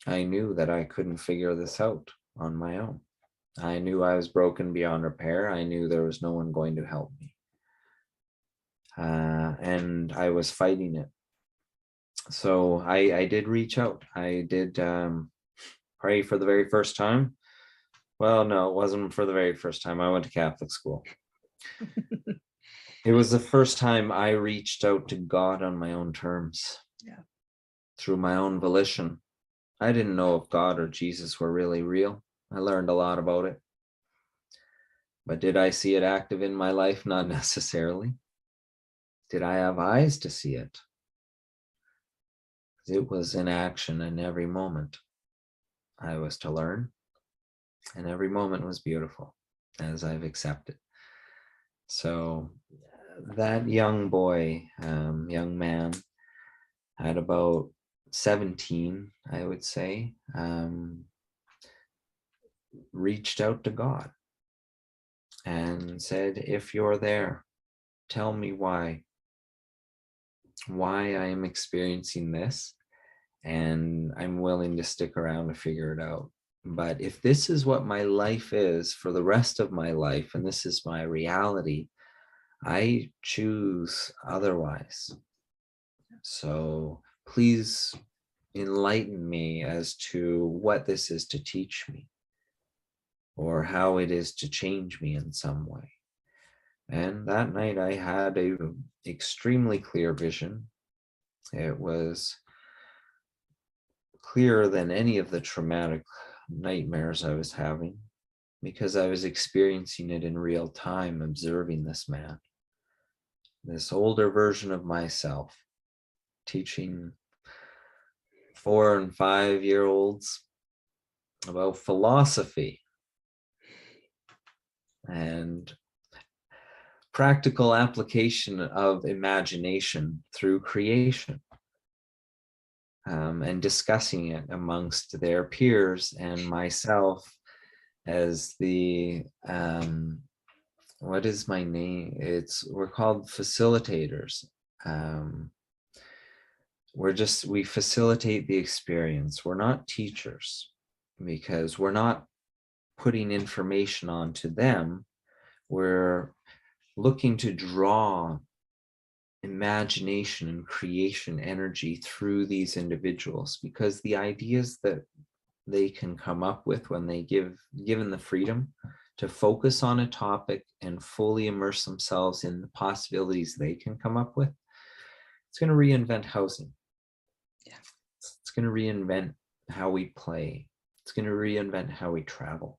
I knew that I couldn't figure this out on my own. I knew I was broken beyond repair. I knew there was no one going to help me. And I was fighting it. So I did reach out. I did pray for the very first time. Well, no, it wasn't for the very first time. I went to Catholic school. It was the first time I reached out to God on my own terms. Yeah. Through my own volition. I didn't know if God or Jesus were really real. I learned a lot about it. But did I see it active in my life? Not necessarily. Did I have eyes to see it? It was in action in every moment. I was to learn, and every moment was beautiful as I've accepted. So that young boy, young man, at about 17, I would say, reached out to God and said, if you're there, tell me why I am experiencing this, and I'm willing to stick around to figure it out. But if this is what my life is for the rest of my life, and this is my reality, I choose otherwise. So please enlighten me as to what this is to teach me, or how it is to change me in some way. And that night I had a extremely clear vision. It was clearer than any of the traumatic nightmares I was having, because I was experiencing it in real time, observing this man, this older version of myself, teaching 4 and 5-year-olds about philosophy and practical application of imagination through creation, and discussing it amongst their peers and myself as the what is my name? We're called facilitators. We facilitate the experience. We're not teachers, because we're not putting information onto them. We're looking to draw imagination and creation energy through these individuals, because the ideas that they can come up with when they given the freedom to focus on a topic and fully immerse themselves in the possibilities they can come up with, it's going to reinvent housing. Yeah. It's going to reinvent how we play. It's going to reinvent how we travel.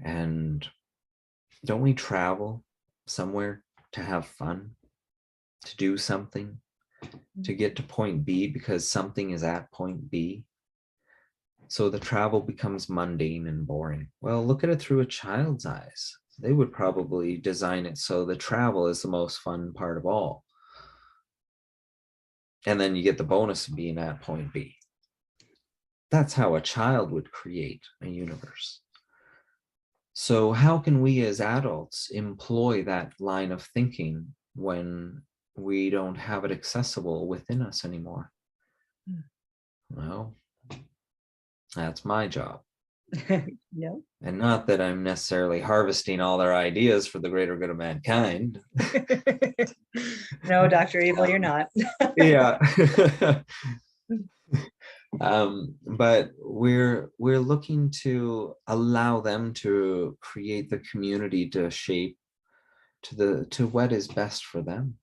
And don't we travel somewhere to have fun, to do something, to get to point B because something is at point B? So the travel becomes mundane and boring. Well, look at it through a child's eyes. They would probably design it so the travel is the most fun part of all. And then you get the bonus of being at point B. That's how a child would create a universe. So how can we as adults employ that line of thinking when we don't have it accessible within us anymore? Well, that's my job. Yeah. And not that I'm necessarily harvesting all their ideas for the greater good of mankind. No, Dr. Evil, you're not. Yeah. But we're looking to allow them to create the community to shape to what is best for them.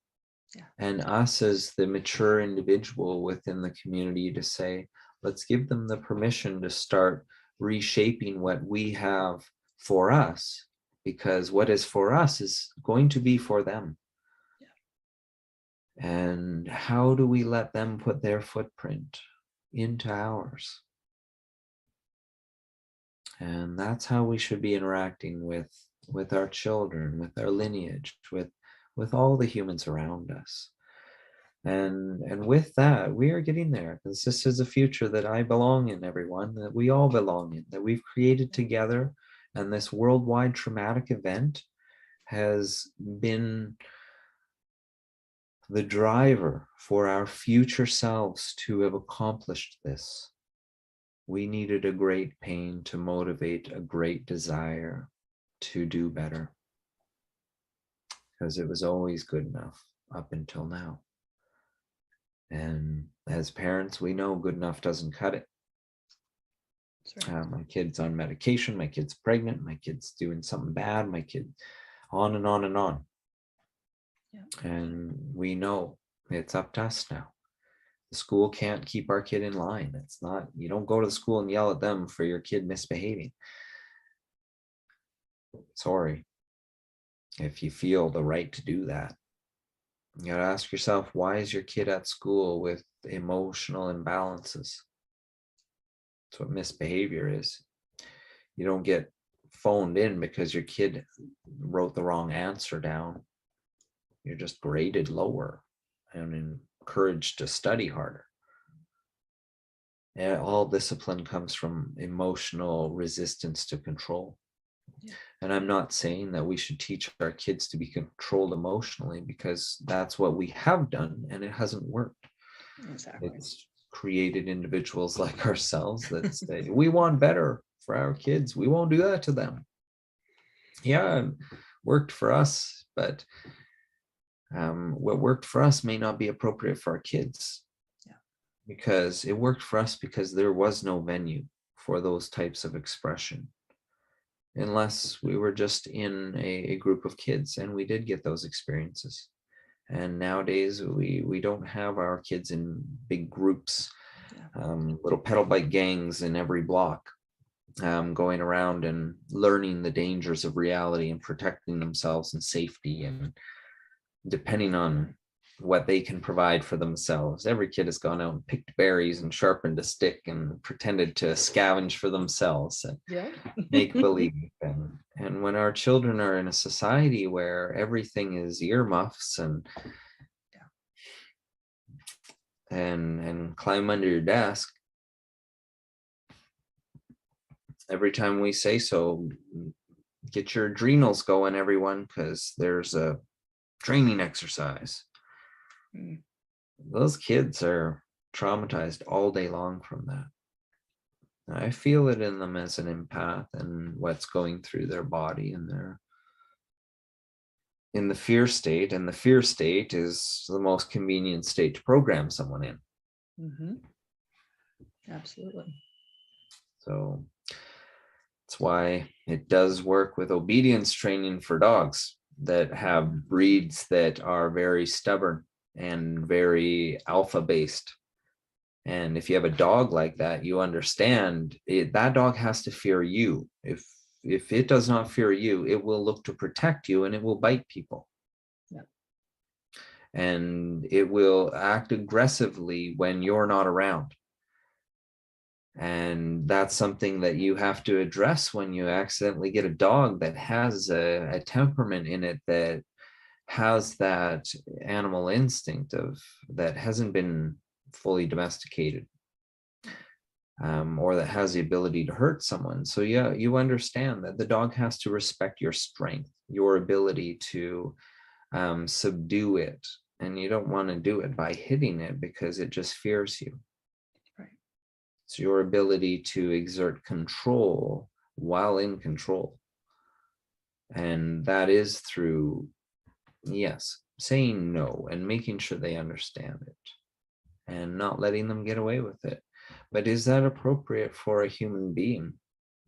Yeah. And us as the mature individual within the community to say, let's give them the permission to start reshaping what we have for us, because what is for us is going to be for them. Yeah. And how do we let them put their footprint into ours? And that's how we should be interacting with our children, with our lineage, with all the humans around us. And with that, we are getting there, because this is a future that I belong in, everyone, that we all belong in, that we've created together. And this worldwide traumatic event has been the driver for our future selves to have accomplished this. We needed a great pain to motivate a great desire to do better, because it was always good enough up until now. And as parents, we know good enough doesn't cut it. Right. My kid's on medication, my kid's pregnant, my kid's doing something bad, my kid, on and on and on. Yeah. And we know it's up to us now. The school can't keep our kid in line. It's not, you don't go to the school and yell at them for your kid misbehaving. Sorry. If you feel the right to do that, you gotta ask yourself, why is your kid at school with emotional imbalances? That's what misbehavior is. You don't get phoned in because your kid wrote the wrong answer down. You're just graded lower and encouraged to study harder. And all discipline comes from emotional resistance to control. Yeah. And I'm not saying that we should teach our kids to be controlled emotionally, because that's what we have done and it hasn't worked. Exactly. It's created individuals like ourselves that say, we want better for our kids. We won't do that to them. Yeah, it worked for us, but what worked for us may not be appropriate for our kids. Yeah. Because it worked for us because there was no venue for those types of expression, unless we were just in a group of kids and we did get those experiences. And nowadays we don't have our kids in big groups, little pedal bike gangs in every block, going around and learning the dangers of reality and protecting themselves in safety and depending on what they can provide for themselves. Every kid has gone out and picked berries and sharpened a stick and pretended to scavenge for themselves and make believe. And when our children are in a society where everything is earmuffs and climb under your desk, every time we say so, get your adrenals going, everyone, because there's a training exercise. Those kids are traumatized all day long from that. I feel it in them as an empath and what's going through their body and in the fear state, and the fear state is the most convenient state to program someone in. Mm-hmm. Absolutely. So that's why it does work with obedience training for dogs that have breeds that are very stubborn and very alpha based. And if you have a dog like that, you understand that dog has to fear you. If it does not fear you, it will look to protect you, and it will bite people. Yeah. And it will act aggressively when you're not around. And that's something that you have to address when you accidentally get a dog that has a temperament in it, that has that animal instinct that hasn't been fully domesticated, or that has the ability to hurt someone. So yeah, you understand that the dog has to respect your strength, your ability to subdue it. And you don't want to do it by hitting it, because it just fears you. It's your ability to exert control while in control. And that is through, yes, saying no and making sure they understand it and not letting them get away with it. But is that appropriate for a human being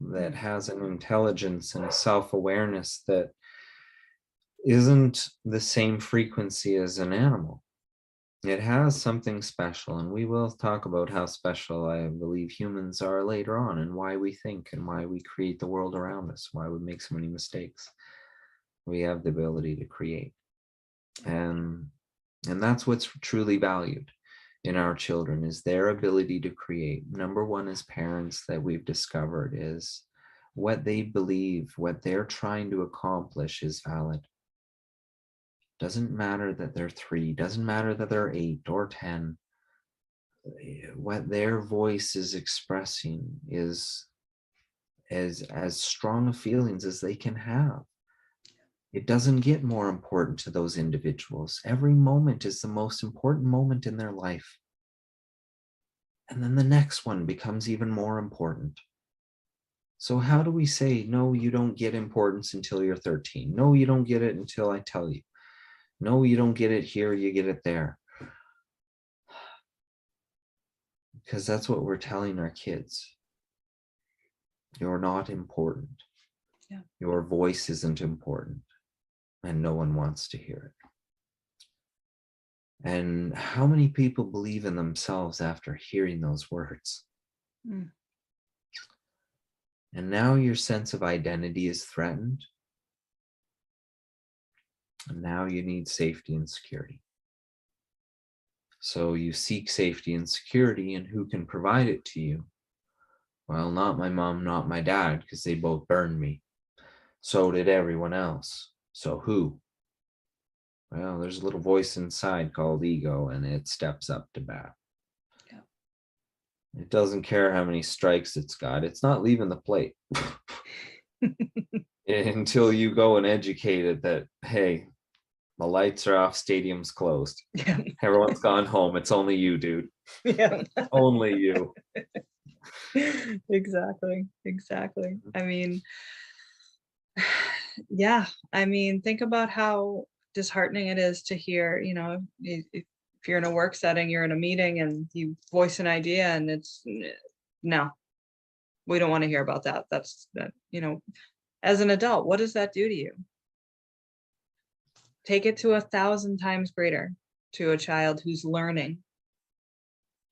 that has an intelligence and a self-awareness that isn't the same frequency as an animal? It has something special, and we will talk about how special I believe humans are later on, and why we think and why we create the world around us, why we make so many mistakes. We have the ability to create. And that's what's truly valued in our children, is their ability to create. Number one, as parents, that we've discovered is what they believe, what they're trying to accomplish is valid. Doesn't matter that they're 3, doesn't matter that they're 8 or 10. What their voice is expressing is as strong of feelings as they can have. It doesn't get more important to those individuals. Every moment is the most important moment in their life. And then the next one becomes even more important. So how do we say, no, you don't get importance until you're 13. No, you don't get it until I tell you. No, you don't get it here, you get it there. Because that's what we're telling our kids. You're not important. Yeah. Your voice isn't important, and no one wants to hear it. And how many people believe in themselves after hearing those words? Mm. And now your sense of identity is threatened. And now you need safety and security. So you seek safety and security, and who can provide it to you? Well, not my mom, not my dad, because they both burned me. So did everyone else. So who? Well, there's a little voice inside called ego, and it steps up to bat. Yeah. It doesn't care how many strikes it's got. It's not leaving the plate until you go and educate it that, hey, the lights are off, stadium's closed. Yeah. Everyone's gone home. It's only you, dude. Yeah. Only you. Exactly. I mean, yeah, I mean, think about how disheartening it is to hear, if you're in a work setting, you're in a meeting and you voice an idea and it's no, we don't want to hear about that. That's that, as an adult, what does that do to you? Take it to 1,000 times greater to a child who's learning,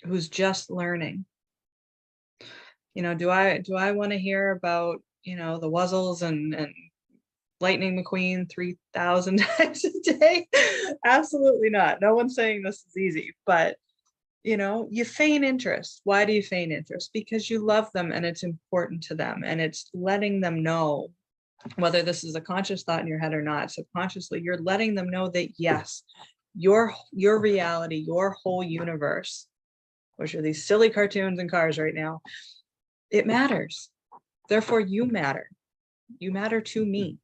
who's just learning. Do I want to hear about, the Wuzzles and Lightning McQueen 3,000 times a day? Absolutely not. No one's saying this is easy, but you feign interest. Why do you feign interest? Because you love them and it's important to them, and it's letting them know, whether this is a conscious thought in your head or not, subconsciously, you're letting them know that yes, your reality, your whole universe, which are these silly cartoons and cars right now, it matters. Therefore, you matter. You matter to me.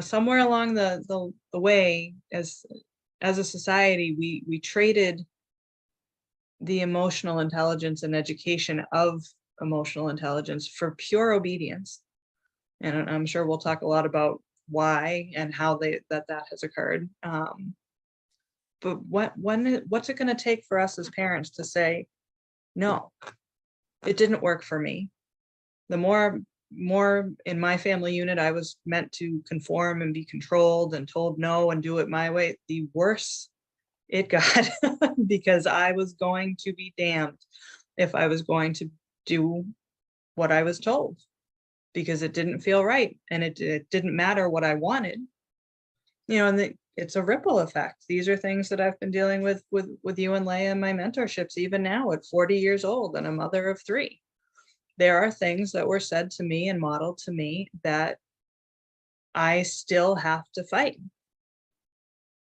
Somewhere along the way, as a society, we traded the emotional intelligence and education of emotional intelligence for pure obedience. And I'm sure we'll talk a lot about why and how that has occurred. But what's it going to take for us as parents to say, no, it didn't work for me? The more in my family unit I was meant to conform and be controlled and told no and do it my way, the worse it got, because I was going to be damned if I was going to do what I was told, because it didn't feel right, and it didn't matter what I wanted. And it's a ripple effect. These are things that I've been dealing with you and Leia in my mentorships, even now at 40 years old and a mother of 3. There are things that were said to me and modeled to me that I still have to fight.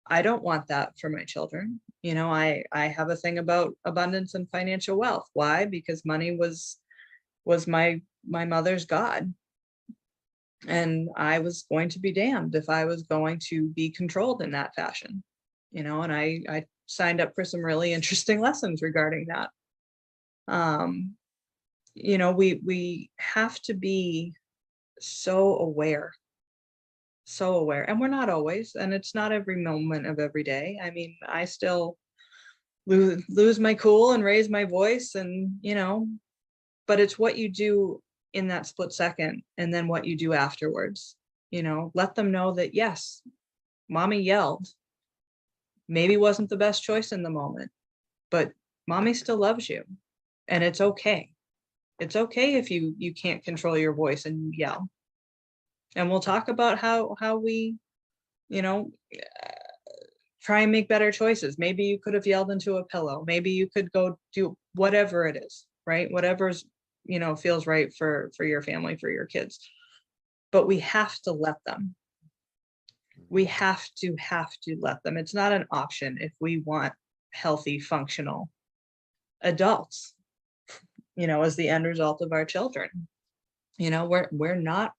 I don't want that for my children. I have a thing about abundance and financial wealth. Why? Because money was my mother's God. And I was going to be damned if I was going to be controlled in that fashion. And I signed up for some really interesting lessons regarding that. We have to be so aware, and we're not always, and it's not every moment of every day. I mean, I still lose my cool and raise my voice, and but it's what you do in that split second, and then what you do afterwards. Let them know that, yes, mommy yelled, maybe wasn't the best choice in the moment, but mommy still loves you, and it's okay. It's okay if you can't control your voice and you yell. And we'll talk about how we, try and make better choices. Maybe you could have yelled into a pillow. Maybe you could go do whatever it is, right? Whatever's, feels right for your family, for your kids. But we have to let them. We have to let them. It's not an option if we want healthy, functional adults, as the end result of our children. We're not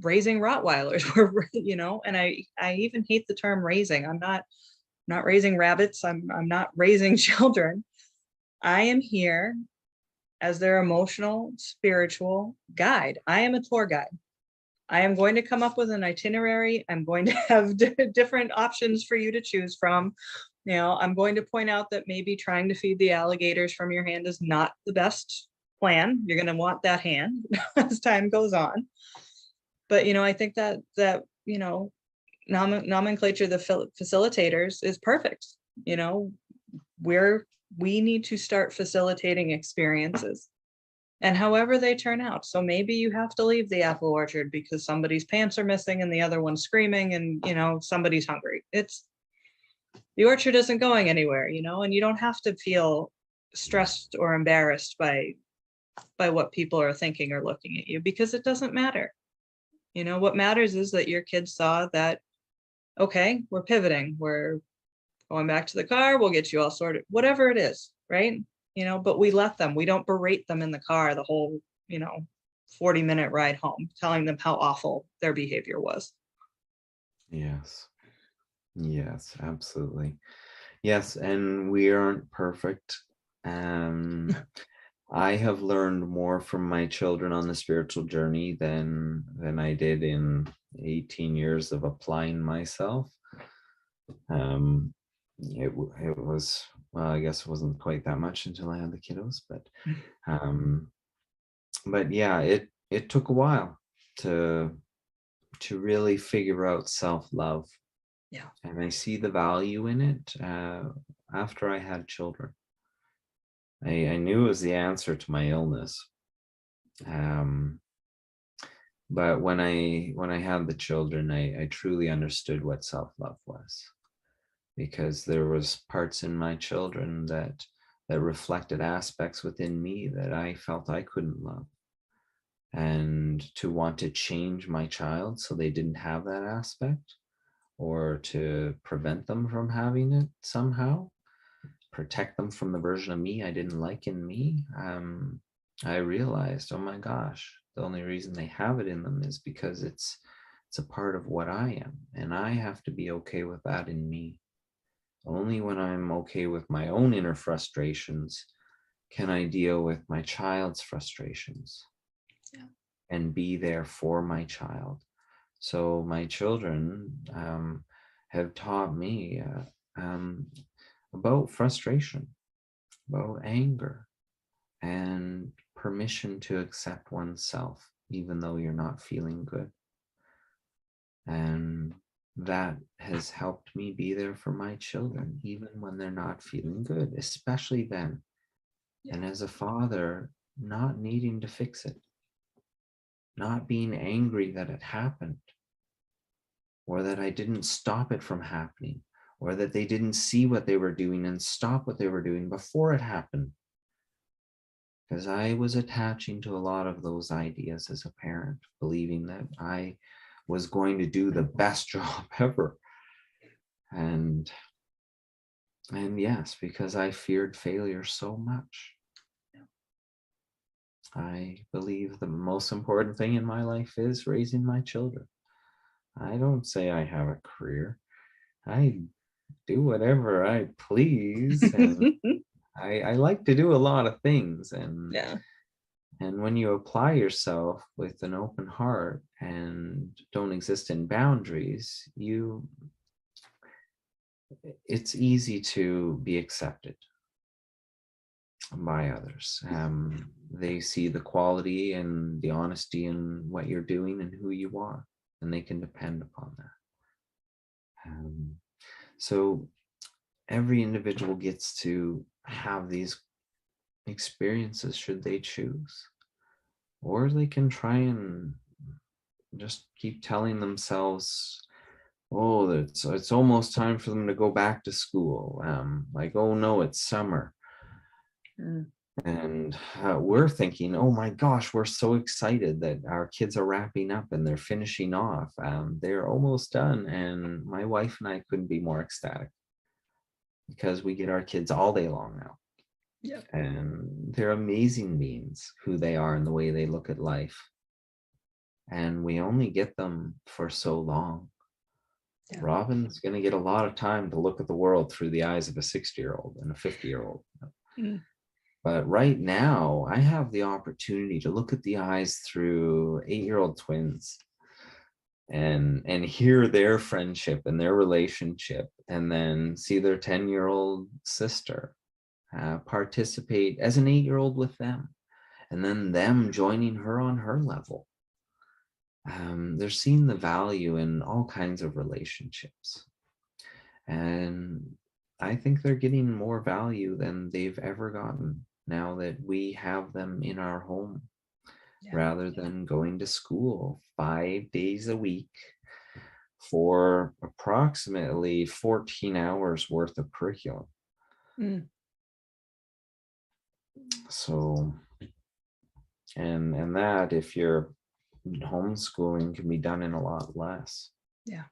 raising Rottweilers. We're, and I even hate the term raising. I'm not raising rabbits. I'm not raising children. I am here as their emotional, spiritual guide. I am a tour guide. I am going to come up with an itinerary. I'm going to have different options for you to choose from. I'm going to point out that maybe trying to feed the alligators from your hand is not the best plan. You're going to want that hand as time goes on. But, I think that nomenclature, the facilitators, is perfect. We need to start facilitating experiences, and however they turn out. So maybe you have to leave the apple orchard because somebody's pants are missing and the other one's screaming, and somebody's hungry. The orchard isn't going anywhere, and you don't have to feel stressed or embarrassed by what people are thinking or looking at you, because it doesn't matter. What matters is that your kids saw that, okay, we're pivoting, we're going back to the car, we'll get you all sorted, whatever it is, right? But we let them. We don't berate them in the car the whole 40-minute ride home, telling them how awful their behavior was. Yes, absolutely. Yes, and we aren't perfect. I have learned more from my children on the spiritual journey than I did in 18 years of applying myself. It was, well, I guess it wasn't quite that much until I had the kiddos, but yeah, it took a while to really figure out self-love. Yeah. And I see the value in it after I had children. I knew it was the answer to my illness. But when I had the children, I truly understood what self-love was, because there was parts in my children that reflected aspects within me that I felt I couldn't love. And to want to change my child so they didn't have that aspect, or to prevent them from having it somehow, protect them from the version of me I didn't like in me, I realized, oh my gosh, the only reason they have it in them is because it's a part of what I am, and I have to be okay with that in me. Only when I'm okay with my own inner frustrations can I deal with my child's frustrations. Yeah. And be there for my child. So my children have taught me about frustration, about anger, and permission to accept oneself, even though you're not feeling good. And that has helped me be there for my children, even when they're not feeling good, especially then. And as a father, not needing to fix it, not being angry that it happened, or that I didn't stop it from happening, or that they didn't see what they were doing and stop what they were doing before it happened. Because I was attaching to a lot of those ideas as a parent, believing that I was going to do the best job ever. And yes, because I feared failure so much. I believe the most important thing in my life is raising my children. I don't say I have a career. I do whatever I please, and I like to do a lot of things. Yeah. And when you apply yourself with an open heart and don't exist in boundaries, it's easy to be accepted by others. They see the quality and the honesty in what you're doing and who you are, and they can depend upon that. So every individual gets to have these experiences should they choose, or they can try and just keep telling themselves, oh, it's almost time for them to go back to school. Like, oh no, it's summer. Mm. And we're thinking, oh my gosh, we're so excited that our kids are wrapping up and they're finishing off. They're almost done. And my wife and I couldn't be more ecstatic, because we get our kids all day long now. Yep. And they're amazing beings, who they are and the way they look at life. And we only get them for so long. Yeah. Robin's going to get a lot of time to look at the world through the eyes of a 60-year-old and a 50-year-old. Mm. But right now, I have the opportunity to look at the eyes through 8-year-old twins and hear their friendship and their relationship, and then see their 10-year-old sister participate as an 8-year-old with them, and then them joining her on her level. They're seeing the value in all kinds of relationships. And I think they're getting more value than they've ever gotten now that we have them in our home, rather than going to school 5 days a week for approximately 14 hours worth of curriculum. Mm. So, and that, if you're homeschooling, can be done in a lot less. Yeah.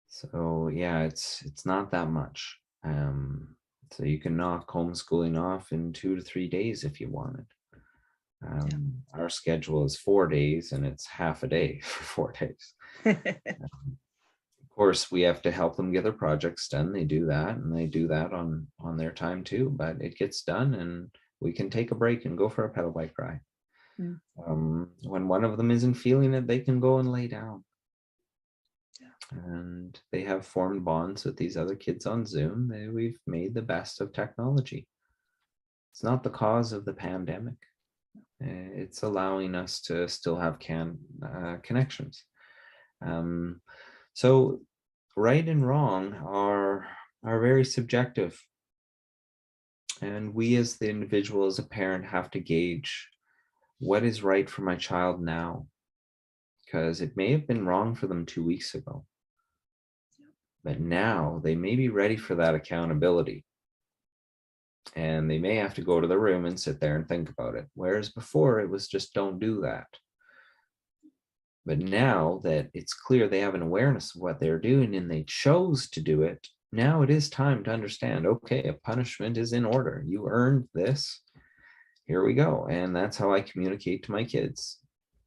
So yeah, it's not that much. So you can knock homeschooling off in 2 to 3 days if you wanted. Our schedule is 4 days, and it's half a day for 4 days. Of course, we have to help them get their projects done. They do that, and they do that on their time too. But it gets done, and we can take a break and go for a pedal bike ride. Mm. When one of them isn't feeling it, they can go and lay down. And they have formed bonds with these other kids on Zoom. We've made the best of technology. It's not the cause of the pandemic. It's allowing us to still have connections. So right and wrong are very subjective. And we as the individual, as a parent, have to gauge what is right for my child now. Because it may have been wrong for them 2 weeks ago. But now they may be ready for that accountability. And they may have to go to the room and sit there and think about it. Whereas before it was just, don't do that. But now that it's clear they have an awareness of what they're doing and they chose to do it, now it is time to understand, okay, a punishment is in order. You earned this. Here we go. And that's how I communicate to my kids.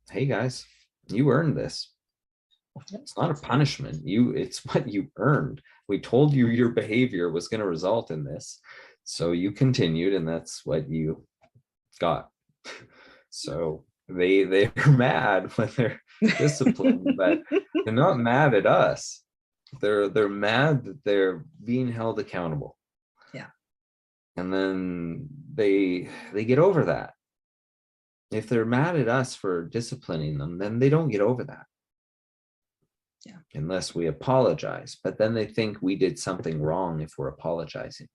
Hey guys, you earned this. It's not a punishment. It's what you earned. We told you your behavior was going to result in this. So you continued, and that's what you got. So they're mad when discipline, but they're not mad at us. They're mad that they're being held accountable. Yeah. And then they get over that. If they're mad at us for disciplining them, then they don't get over that. Yeah. Unless we apologize, but then they think we did something wrong if we're apologizing.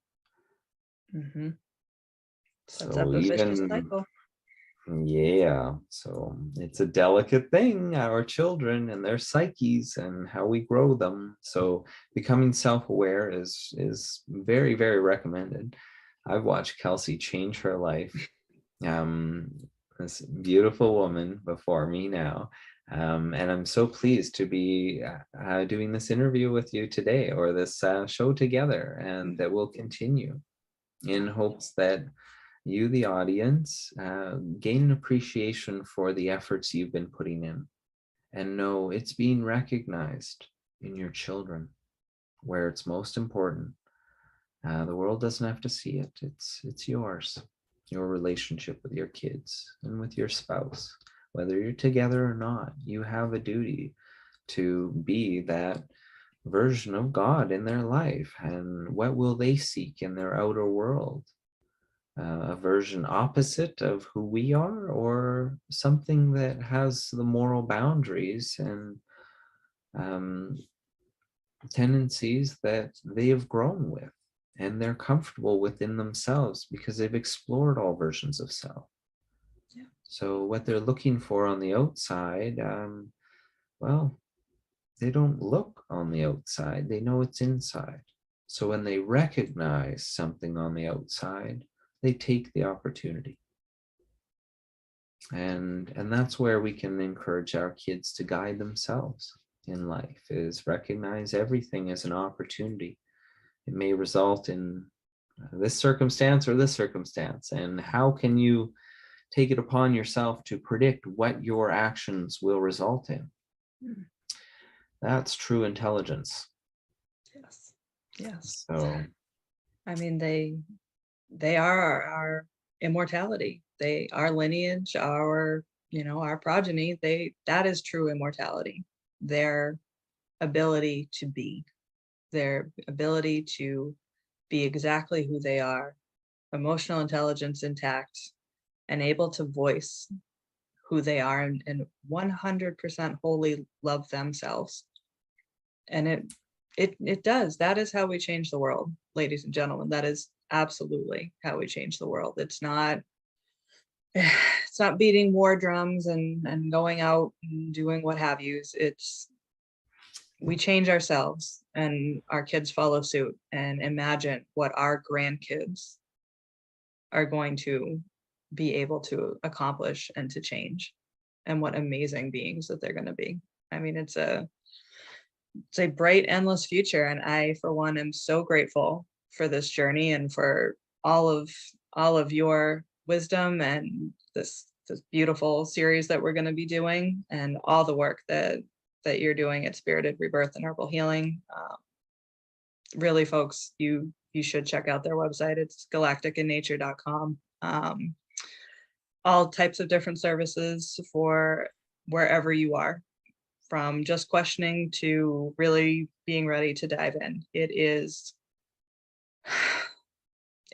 Mm-hmm. Sets So up a vicious even, cycle. yeah, so it's a delicate thing, our children and their psyches and how we grow them. So becoming self-aware is very, very recommended. I've watched Kelsey change her life. This beautiful woman before me now. And I'm so pleased to be doing this interview with you today, or this show together, and that will continue in hopes that you, the audience, gain an appreciation for the efforts you've been putting in, and know it's being recognized in your children where it's most important. The world doesn't have to see it. It's yours, your relationship with your kids and with your spouse. Whether you're together or not, you have a duty to be that version of God in their life. And what will they seek in their outer world? A version opposite of who we are, or something that has the moral boundaries and tendencies that they have grown with and they're comfortable within themselves because they've explored all versions of self. Yeah. So what they're looking for on the outside, well, they don't look on the outside, they know it's inside. So when they recognize something on the outside, they take the opportunity. And that's where we can encourage our kids to guide themselves in life, is recognize everything as an opportunity. It may result in this circumstance or this circumstance, and how can you take it upon yourself to predict what your actions will result in? That's true intelligence. Yes. Yes. So I mean, they are our immortality. They, our lineage, our, our progeny, that is true immortality. Their ability to be, their ability to be exactly who they are, emotional intelligence intact, and able to voice who they are, and 100% wholly love themselves. And it does. That is how we change the world, ladies and gentlemen. That is absolutely how we change the world. It's not beating war drums and going out and doing what have yous. It's, we change ourselves and our kids follow suit, and imagine what our grandkids are going to be able to accomplish and to change, and what amazing beings that they're going to be. I mean, it's a bright, endless future. And I, for one, am so grateful for this journey and for all of your wisdom and this beautiful series that we're going to be doing, and all the work that you're doing at Spirited Rebirth and Herbal Healing. Really, folks, you should check out their website. It's galacticinnature.com. All types of different services for wherever you are, from just questioning to really being ready to dive in.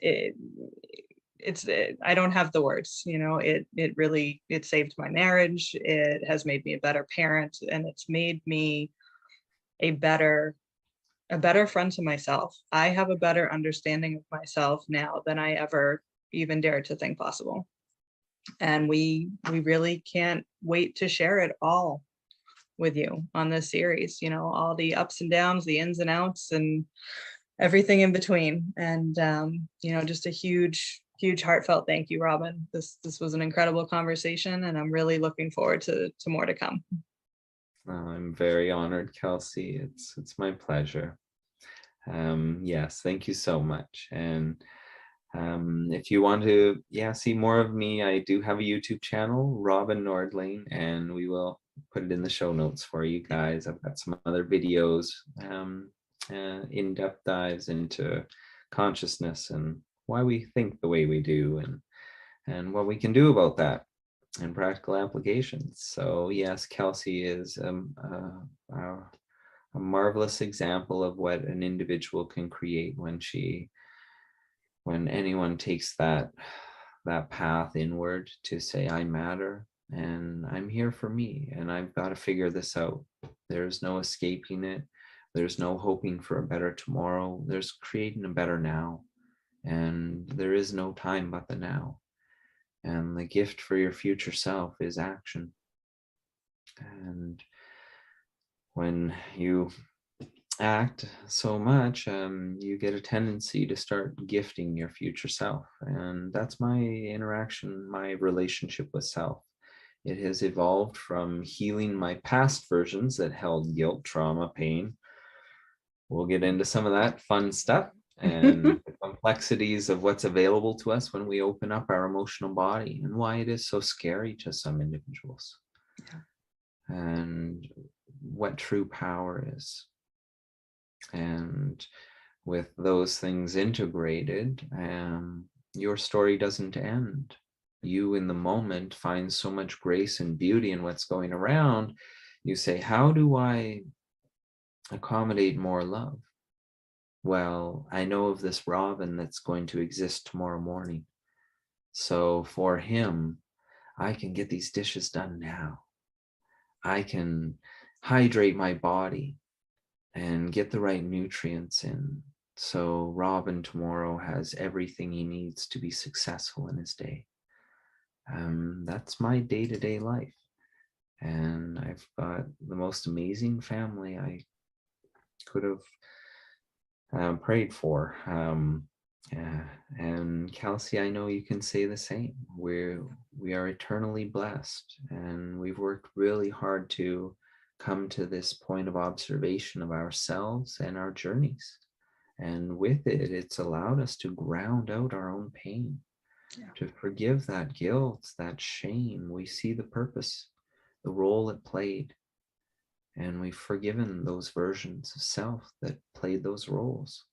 I don't have the words, it really, it saved my marriage. It has made me a better parent, and it's made me a better friend to myself. I have a better understanding of myself now than I ever even dared to think possible. And we really can't wait to share it all with you on this series, all the ups and downs, the ins and outs, and everything in between. And just a huge heartfelt thank you, Robin. This was an incredible conversation, and I'm really looking forward to more to come. I'm very honored, Kelsey. It's my pleasure. Yes, thank you so much. And if you want to see more of me, I do have a YouTube channel, Robin Nordling, and we will put it in the show notes for you guys. I've got some other videos, in-depth dives into consciousness and why we think the way we do, and what we can do about that. and practical applications. So yes, Kelsey is a marvelous example of what an individual can create when anyone takes that path inward to say, I matter and I'm here for me and I've got to figure this out. There's no escaping it. There's no hoping for a better tomorrow. There's creating a better now. And there is no time but the now. And the gift for your future self is action. And when you act so much, you get a tendency to start gifting your future self. And that's my interaction, my relationship with self. It has evolved from healing my past versions that held guilt, trauma, pain. We'll get into some of that fun stuff and the complexities of what's available to us when we open up our emotional body and why it is so scary to some individuals. Yeah. And what true power is. And with those things integrated, your story doesn't end. You in the moment find so much grace and beauty in what's going around. You say, how do I accommodate more love? Well, I know of this Robin that's going to exist tomorrow morning. So for him, I can get these dishes done now. I can hydrate my body and get the right nutrients in. So Robin tomorrow has everything he needs to be successful in his day. That's my day-to-day life. And I've got the most amazing family I could have prayed for. And Kelsey, I know you can say the same. We are eternally blessed, and we've worked really hard to come to this point of observation of ourselves and our journeys. And with it, it's allowed us to ground out our own pain, to forgive that guilt, that shame. We see the purpose, the role it played. And we've forgiven those versions of self that played those roles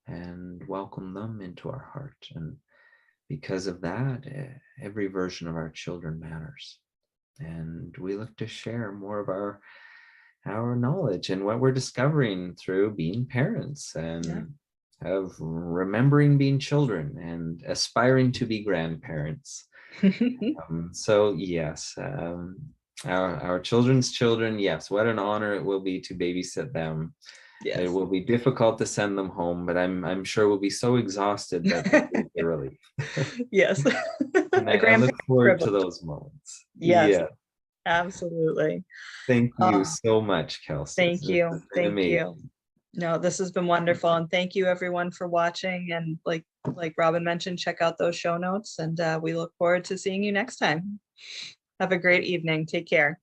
and welcome them into our heart. And because of that, every version of our children matters. And we look to share more of our knowledge and what we're discovering through being parents and of remembering being children and aspiring to be grandparents. So yes, our children's children, yes, what an honor it will be to babysit them. Yes. It will be difficult to send them home, but I'm sure we'll be so exhausted that they'll be a relief. Yes. And I look forward to those moments. Yes, yeah. Absolutely. Thank you so much, Kelsey. Thank you. Thank you. No, this has been wonderful. And thank you everyone for watching. And like Robin mentioned, check out those show notes, and we look forward to seeing you next time. Have a great evening. Take care.